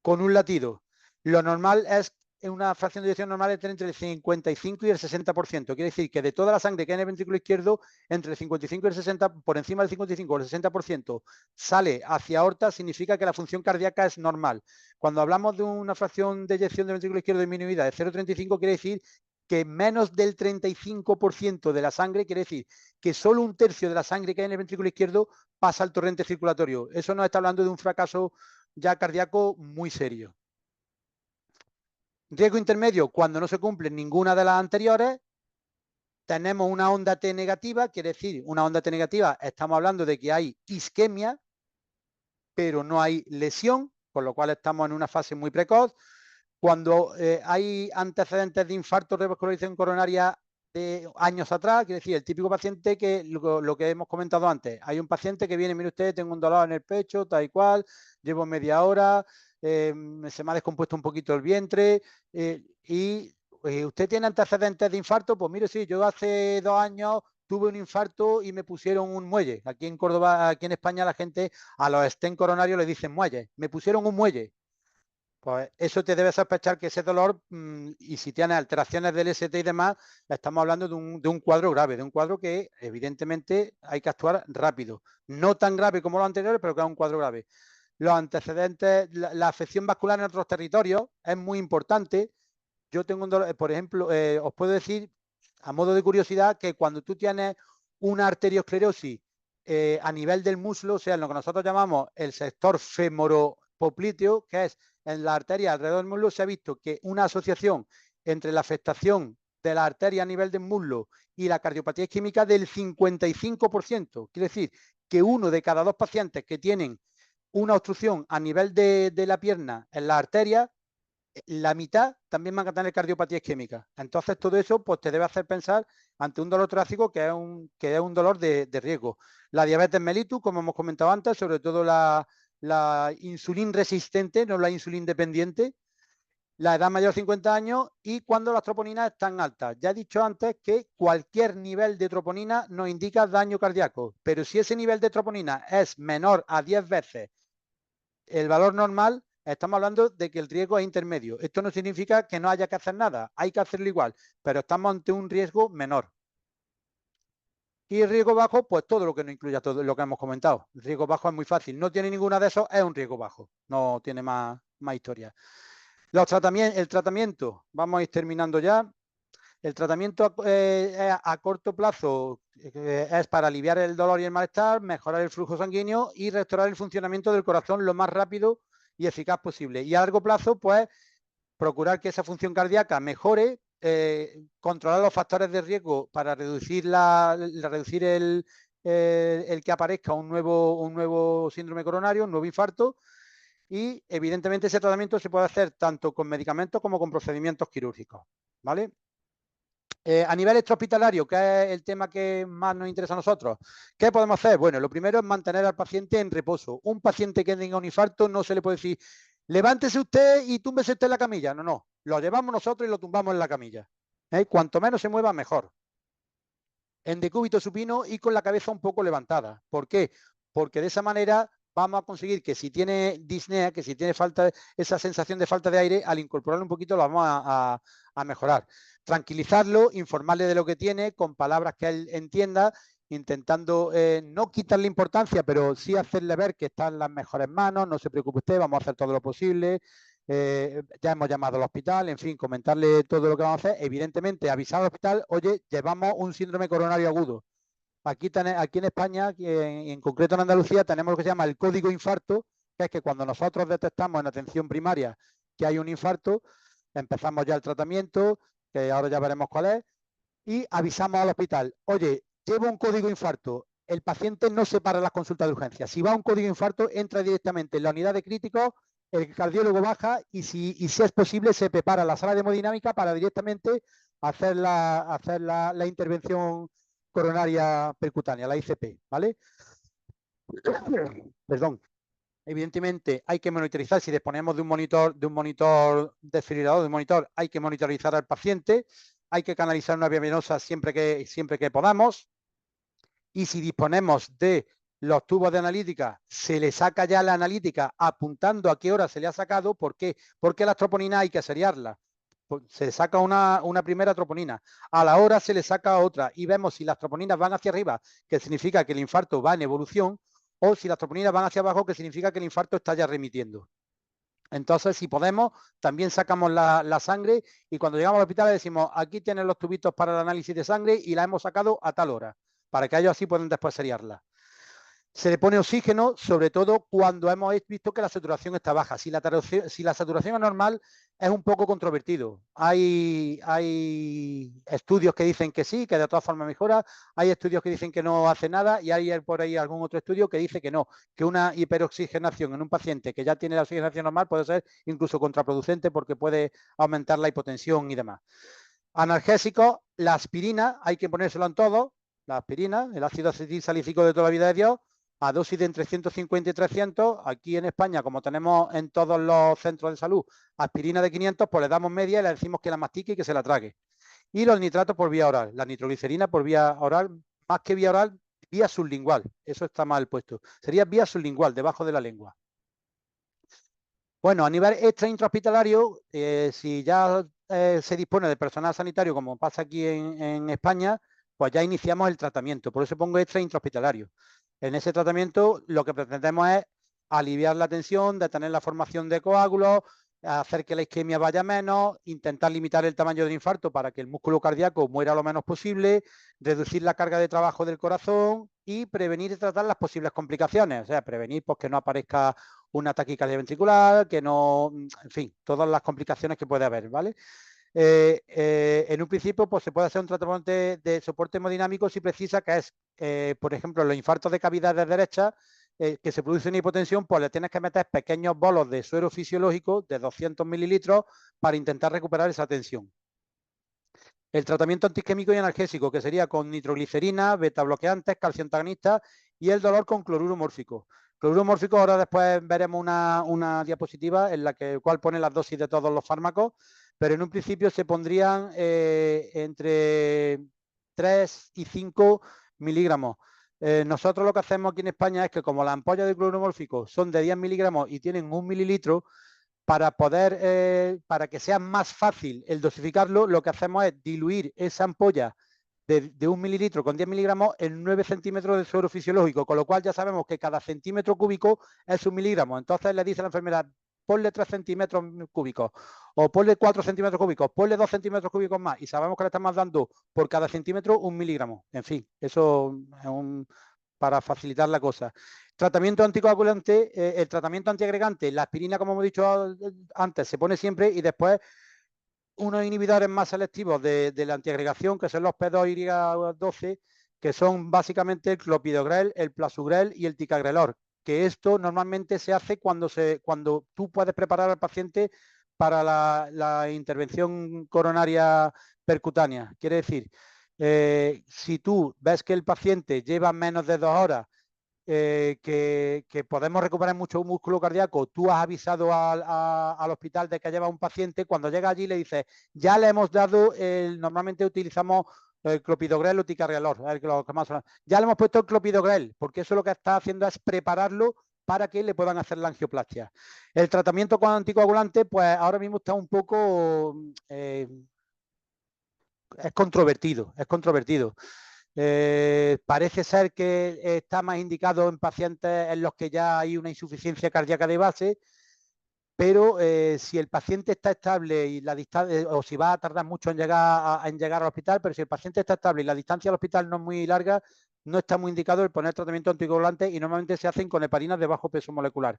A: con un latido. Lo normal es una fracción de eyección normal entre el 55 y el 60%. Quiere decir que de toda la sangre que hay en el ventrículo izquierdo, entre el 55 y el 60, por encima del 55 o el 60% sale hacia aorta, significa que la función cardíaca es normal. Cuando hablamos de una fracción de eyección del ventrículo izquierdo disminuida de 0,35, quiere decir que menos del 35% de la sangre, quiere decir que solo un tercio de la sangre que hay en el ventrículo izquierdo pasa al torrente circulatorio. Eso nos está hablando de un fracaso ya cardíaco muy serio. Riesgo intermedio, cuando no se cumple ninguna de las anteriores, tenemos una onda T negativa, quiere decir, una onda T negativa, estamos hablando de que hay isquemia, pero no hay lesión, con lo cual estamos en una fase muy precoz. Cuando hay antecedentes de infarto, revascularización coronaria de años atrás, quiere decir, el típico paciente que lo que hemos comentado antes, hay un paciente que viene, mire usted, tengo un dolor en el pecho, tal y cual, llevo media hora, se me ha descompuesto un poquito el vientre y usted tiene antecedentes de infarto, pues mire, sí, yo hace 2 años tuve un infarto y me pusieron un muelle. Aquí en Córdoba, aquí en España, la gente a los stent coronarios le dicen muelle. Me pusieron un muelle. Pues eso te debe sospechar que ese dolor, y si tiene alteraciones del ST y demás, estamos hablando de un cuadro grave, de un cuadro que evidentemente hay que actuar rápido. No tan grave como los anteriores, pero que es un cuadro grave. Los antecedentes, la afección vascular en otros territorios es muy importante. Yo tengo un dolor, por ejemplo, os puedo decir, a modo de curiosidad, que cuando tú tienes una arteriosclerosis a nivel del muslo, o sea, en lo que nosotros llamamos el sector femoropopliteo, que es en la arteria alrededor del muslo, se ha visto que una asociación entre la afectación de la arteria a nivel del muslo y la cardiopatía isquémica del 55%. Quiere decir que 1 de cada 2 pacientes que tienen una obstrucción a nivel de la pierna en la arteria, la mitad también van a tener cardiopatía isquémica. Entonces, todo eso pues, te debe hacer pensar ante un dolor torácico que es un dolor de riesgo. La diabetes mellitus, como hemos comentado antes, sobre todo la insulín resistente, no la insulín dependiente, la edad mayor de 50 años y cuando las troponinas están altas. Ya he dicho antes que cualquier nivel de troponina nos indica daño cardíaco, pero si ese nivel de troponina es menor a 10 veces el valor normal, estamos hablando de que el riesgo es intermedio. Esto no significa que no haya que hacer nada, hay que hacerlo igual, pero estamos ante un riesgo menor. Y el riesgo bajo, pues todo lo que no incluya todo lo que hemos comentado. El riesgo bajo es muy fácil, no tiene ninguna de esos, es un riesgo bajo, no tiene más historia. El tratamiento, vamos a ir terminando ya. El tratamiento a corto plazo es para aliviar el dolor y el malestar, mejorar el flujo sanguíneo y restaurar el funcionamiento del corazón lo más rápido y eficaz posible. Y a largo plazo, pues, procurar que esa función cardíaca mejore, controlar los factores de riesgo para reducir el que aparezca un nuevo síndrome coronario, un nuevo infarto. Y evidentemente ese tratamiento se puede hacer tanto con medicamentos como con procedimientos quirúrgicos, ¿vale? A nivel extrahospitalario, que es el tema que más nos interesa a nosotros, ¿qué podemos hacer? Bueno, lo primero es mantener al paciente en reposo. Un paciente que tenga un infarto no se le puede decir, levántese usted y túmbese usted en la camilla. No, no, lo llevamos nosotros y lo tumbamos en la camilla. Cuanto menos se mueva, mejor. En decúbito supino y con la cabeza un poco levantada. ¿Por qué? Porque de esa manera vamos a conseguir que si tiene disnea, que si tiene esa sensación de falta de aire, al incorporarlo un poquito lo vamos a mejorar. Tranquilizarlo, informarle de lo que tiene, con palabras que él entienda, intentando no quitarle importancia, pero sí hacerle ver que está en las mejores manos, no se preocupe usted, vamos a hacer todo lo posible. Ya hemos llamado al hospital, en fin, comentarle todo lo que vamos a hacer. Evidentemente, avisar al hospital, oye, llevamos un síndrome coronario agudo. Aquí en España, en concreto en Andalucía, tenemos lo que se llama el código infarto, que es que cuando nosotros detectamos en atención primaria que hay un infarto, empezamos ya el tratamiento, que ahora ya veremos cuál es, y avisamos al hospital, oye, llevo un código infarto, el paciente no se para las consultas de urgencia. Si va a un código infarto, entra directamente en la unidad de críticos, el cardiólogo baja y si es posible se prepara la sala de hemodinámica para directamente hacer la intervención coronaria percutánea, la ICP, ¿vale? Perdón. Evidentemente hay que monitorizar, si disponemos de un monitor desfibrilador, de un monitor, hay que monitorizar al paciente, hay que canalizar una vía venosa siempre que podamos, y si disponemos de los tubos de analítica, se le saca ya la analítica apuntando a qué hora se le ha sacado. ¿Por qué? Porque las troponinas hay que seriarlas. Se saca una primera troponina, a la hora se le saca otra y vemos si las troponinas van hacia arriba, que significa que el infarto va en evolución, o si las troponinas van hacia abajo, que significa que el infarto está ya remitiendo. Entonces, si podemos, también sacamos la sangre y cuando llegamos al hospital le decimos, aquí tienen los tubitos para el análisis de sangre y la hemos sacado a tal hora, para que ellos así puedan después seriarla. Se le pone oxígeno, sobre todo cuando hemos visto que la saturación está baja. Si la saturación es normal, es un poco controvertido. Hay estudios que dicen que sí, que de todas formas mejora. Hay estudios que dicen que no hace nada y hay por ahí algún otro estudio que dice que no, que una hiperoxigenación en un paciente que ya tiene la oxigenación normal puede ser incluso contraproducente porque puede aumentar la hipotensión y demás. Analgésicos, la aspirina, hay que ponérselo en todo. La aspirina, el ácido acetilsalicílico de toda la vida de Dios, a dosis de entre 150 y 300. Aquí en España, como tenemos en todos los centros de salud aspirina de 500, pues le damos media y le decimos que la mastique y que se la trague. Y los nitratos por vía oral, la nitroglicerina por vía oral, más que vía oral, vía sublingual. Eso está mal puesto. Sería vía sublingual, debajo de la lengua. Bueno, a nivel extra intrahospitalario, si ya se dispone de personal sanitario, como pasa aquí en España, pues ya iniciamos el tratamiento. Por eso pongo extra intrahospitalario. En ese tratamiento lo que pretendemos es aliviar la tensión, detener la formación de coágulos, hacer que la isquemia vaya menos, intentar limitar el tamaño del infarto para que el músculo cardíaco muera lo menos posible, reducir la carga de trabajo del corazón y prevenir y tratar las posibles complicaciones. O sea, prevenir pues, que no aparezca una taquicardia ventricular, que no, en fin, todas las complicaciones que puede haber, ¿vale? En un principio, pues se puede hacer un tratamiento de soporte hemodinámico si precisa, que es, por ejemplo, los infartos de cavidades derechas, que se produce una hipotensión, pues le tienes que meter pequeños bolos de suero fisiológico de 200 mililitros para intentar recuperar esa tensión. El tratamiento antiisquémico y analgésico, que sería con nitroglicerina, betabloqueantes, calcio antagonistas y el dolor con cloruro mórfico. Cloruro mórfico, ahora después veremos una diapositiva en la cual pone las dosis de todos los fármacos, pero en un principio se pondrían entre 3 y 5 miligramos. Nosotros lo que hacemos aquí en España es que como las ampollas de cloruro mórfico son de 10 miligramos y tienen 1 mililitro, para que sea más fácil el dosificarlo, lo que hacemos es diluir esa ampolla de 1 mililitro con 10 miligramos en 9 centímetros de suero fisiológico, con lo cual ya sabemos que cada centímetro cúbico es 1 miligramo. Entonces le dice a la enfermera, ponle 3 centímetros cúbicos, o ponle 4 centímetros cúbicos, ponle 2 centímetros cúbicos más, y sabemos que le estamos dando por cada centímetro 1 miligramo. En fin, eso es para facilitar la cosa. Tratamiento anticoagulante, el tratamiento antiagregante, la aspirina, como hemos dicho antes, se pone siempre y después unos inhibidores más selectivos de la antiagregación, que son los P2Y12, que son básicamente el clopidogrel, el plasugrel y el ticagrelor, que esto normalmente se hace cuando tú puedes preparar al paciente para la intervención coronaria percutánea. Quiere decir, si tú ves que el paciente lleva menos de 2 horas, que podemos recuperar mucho músculo cardíaco, tú has avisado al hospital de que lleva un paciente, cuando llega allí le dices, ya le hemos dado, normalmente utilizamos el clopidogrel o ticagrelor, ya le hemos puesto el clopidogrel, porque eso lo que está haciendo es prepararlo para que le puedan hacer la angioplastia. El tratamiento con anticoagulante, pues ahora mismo está un poco... es controvertido, es controvertido. Parece ser que está más indicado en pacientes en los que ya hay una insuficiencia cardíaca de base, pero si el paciente está estable y la distancia, o si va a tardar mucho en llegar al hospital, pero si el paciente está estable y la distancia al hospital no es muy larga, no está muy indicado el poner tratamiento anticoagulante y normalmente se hacen con heparinas de bajo peso molecular.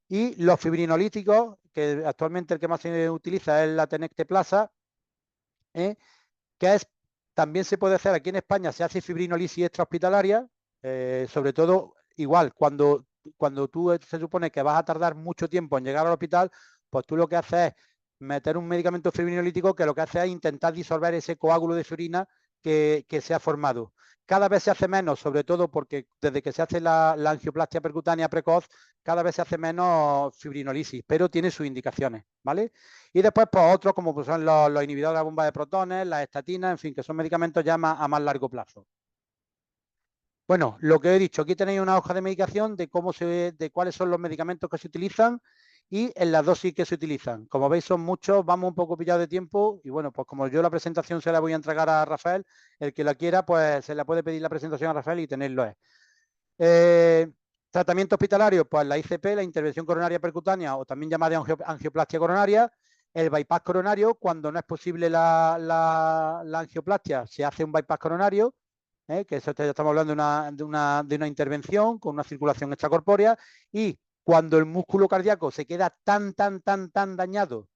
A: Y los fibrinolíticos, que actualmente el que más se utiliza es la tenecteplasa, que es, también se puede hacer aquí en España, se hace fibrinolisis extrahospitalaria, sobre todo igual, cuando tú se supone que vas a tardar mucho tiempo en llegar al hospital, pues tú lo que haces es meter un medicamento fibrinolítico que lo que hace es intentar disolver ese coágulo de fibrina que se ha formado. Cada vez se hace menos, sobre todo porque desde que se hace la angioplastia percutánea precoz, cada vez se hace menos fibrinolisis, pero tiene sus indicaciones, ¿vale? Y después, pues otros como pues, son los inhibidores de la bomba de protones, las estatinas, en fin, que son medicamentos ya a más largo plazo. Bueno, lo que he dicho, aquí tenéis una hoja de medicación de de cuáles son los medicamentos que se utilizan y en las dosis que se utilizan. Como veis, son muchos, vamos un poco pillados de tiempo y bueno, pues como yo la presentación se la voy a entregar a Rafael, el que la quiera, pues se la puede pedir la presentación a Rafael y tenerlo es. Tratamiento hospitalario, pues la ICP, la intervención coronaria percutánea o también llamada angioplastia coronaria, el bypass coronario, cuando no es posible la angioplastia, se hace un bypass coronario, que eso ya estamos hablando de una intervención con una circulación extracorpórea, y cuando el músculo cardíaco se queda tan dañado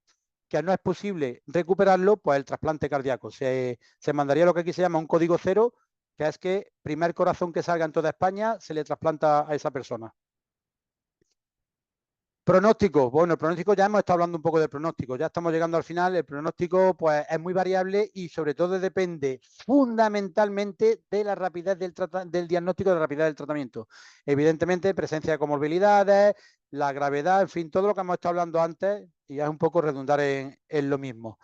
A: que no es posible recuperarlo, pues el trasplante cardíaco. Se mandaría lo que aquí se llama un código cero, que es que primer corazón que salga en toda España se le trasplanta a esa persona. Pronóstico. Bueno, el pronóstico ya hemos estado hablando un poco del pronóstico, ya estamos llegando al final. El pronóstico pues es muy variable y sobre todo depende fundamentalmente de la rapidez del diagnóstico, de la rapidez del tratamiento. Evidentemente, presencia de comorbilidades, la gravedad, en fin, todo lo que hemos estado hablando antes y es un poco redundar en lo mismo.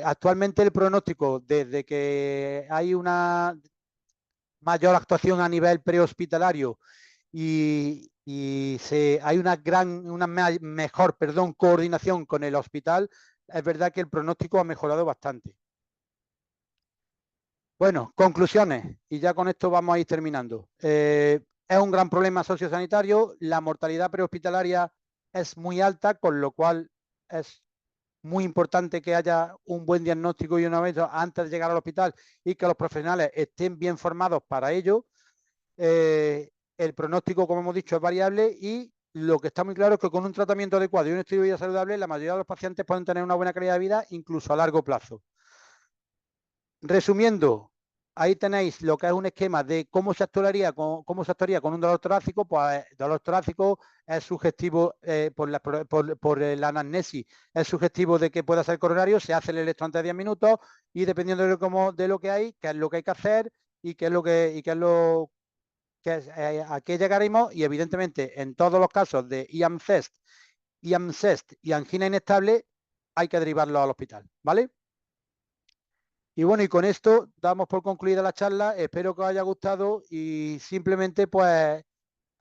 A: Actualmente el pronóstico, desde que hay una mayor actuación a nivel prehospitalario y hay una mejor coordinación con el hospital, es verdad que el pronóstico ha mejorado bastante. Bueno, conclusiones, y ya con esto vamos a ir terminando. Es un gran problema sociosanitario, la mortalidad prehospitalaria es muy alta, con lo cual es muy importante que haya un buen diagnóstico y una vez antes de llegar al hospital y que los profesionales estén bien formados para ello. El pronóstico, como hemos dicho, es variable y lo que está muy claro es que con un tratamiento adecuado y un estilo de vida saludable, la mayoría de los pacientes pueden tener una buena calidad de vida, incluso a largo plazo. Resumiendo, ahí tenéis lo que es un esquema de cómo se actuaría con un dolor torácico. Pues el dolor torácico es sugestivo por la anamnesis, es sugestivo de que pueda ser coronario, se hace el electro antes de 10 minutos y dependiendo de lo que hay, qué es lo que hay que hacer y qué es lo a qué llegaremos, y evidentemente en todos los casos de IAM-CEST y angina inestable hay que derivarlo al hospital, ¿vale? Y bueno, y con esto damos por concluida la charla, espero que os haya gustado y simplemente pues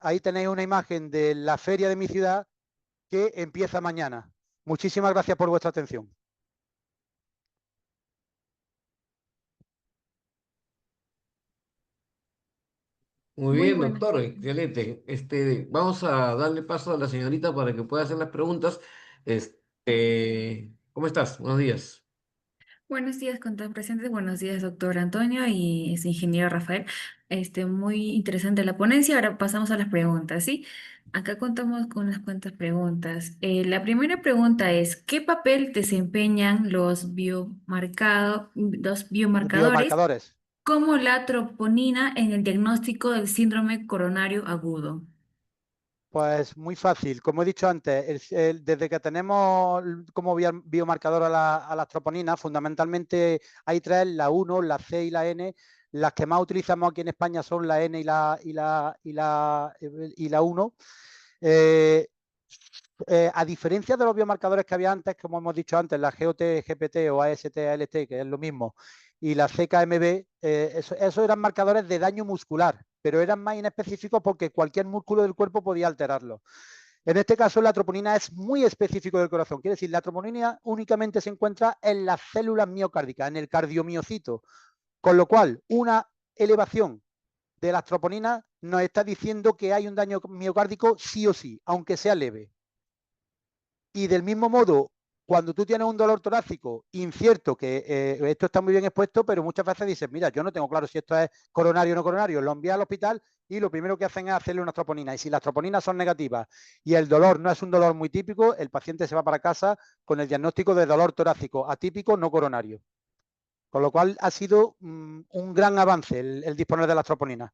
A: ahí tenéis una imagen de la feria de mi ciudad que empieza mañana. Muchísimas gracias por vuestra atención.
B: Muy
C: Muy
B: bien,
C: buenas.
B: doctor, excelente. Vamos a darle paso a la señorita para que pueda hacer las preguntas. ¿Cómo estás? Buenos días.
C: Buenos días con todos presentes. Buenos días, doctor Antonio y ingeniero Rafael. Muy interesante la ponencia. Ahora pasamos a las preguntas, ¿sí? Acá contamos con unas cuantas preguntas. La primera pregunta es, ¿qué papel desempeñan los
A: Los
C: biomarcadores
A: biomarcadores.
C: como la troponina en el diagnóstico del síndrome coronario agudo?
A: Pues muy fácil. Como he dicho antes, desde que tenemos como biomarcador a las troponinas, fundamentalmente hay tres: la 1, la C y la N. Las que más utilizamos aquí en España son la N y la 1. A diferencia de los biomarcadores que había antes, como hemos dicho antes, la GOT, GPT o AST, ALT, que es lo mismo, y la CKMB, eso eran marcadores de daño muscular. pero eran más inespecíficos porque cualquier músculo del cuerpo podía alterarlo. En este caso, la troponina es muy específico del corazón. Quiere decir, la troponina únicamente se encuentra en las células miocárdicas, en el cardiomiocito. Con lo cual, una elevación de las troponinas nos está diciendo que hay un daño miocárdico sí o sí, aunque sea leve. Y del mismo modo, cuando tú tienes un dolor torácico incierto, que esto está muy bien expuesto, pero muchas veces dices, mira, yo no tengo claro si esto es coronario o no coronario, lo envías al hospital y lo primero que hacen es hacerle unas troponinas. Y si las troponinas son negativas y el dolor no es un dolor muy típico, el paciente se va para casa con el diagnóstico de dolor torácico atípico no coronario. Con lo cual ha sido un gran avance el disponer de las troponinas.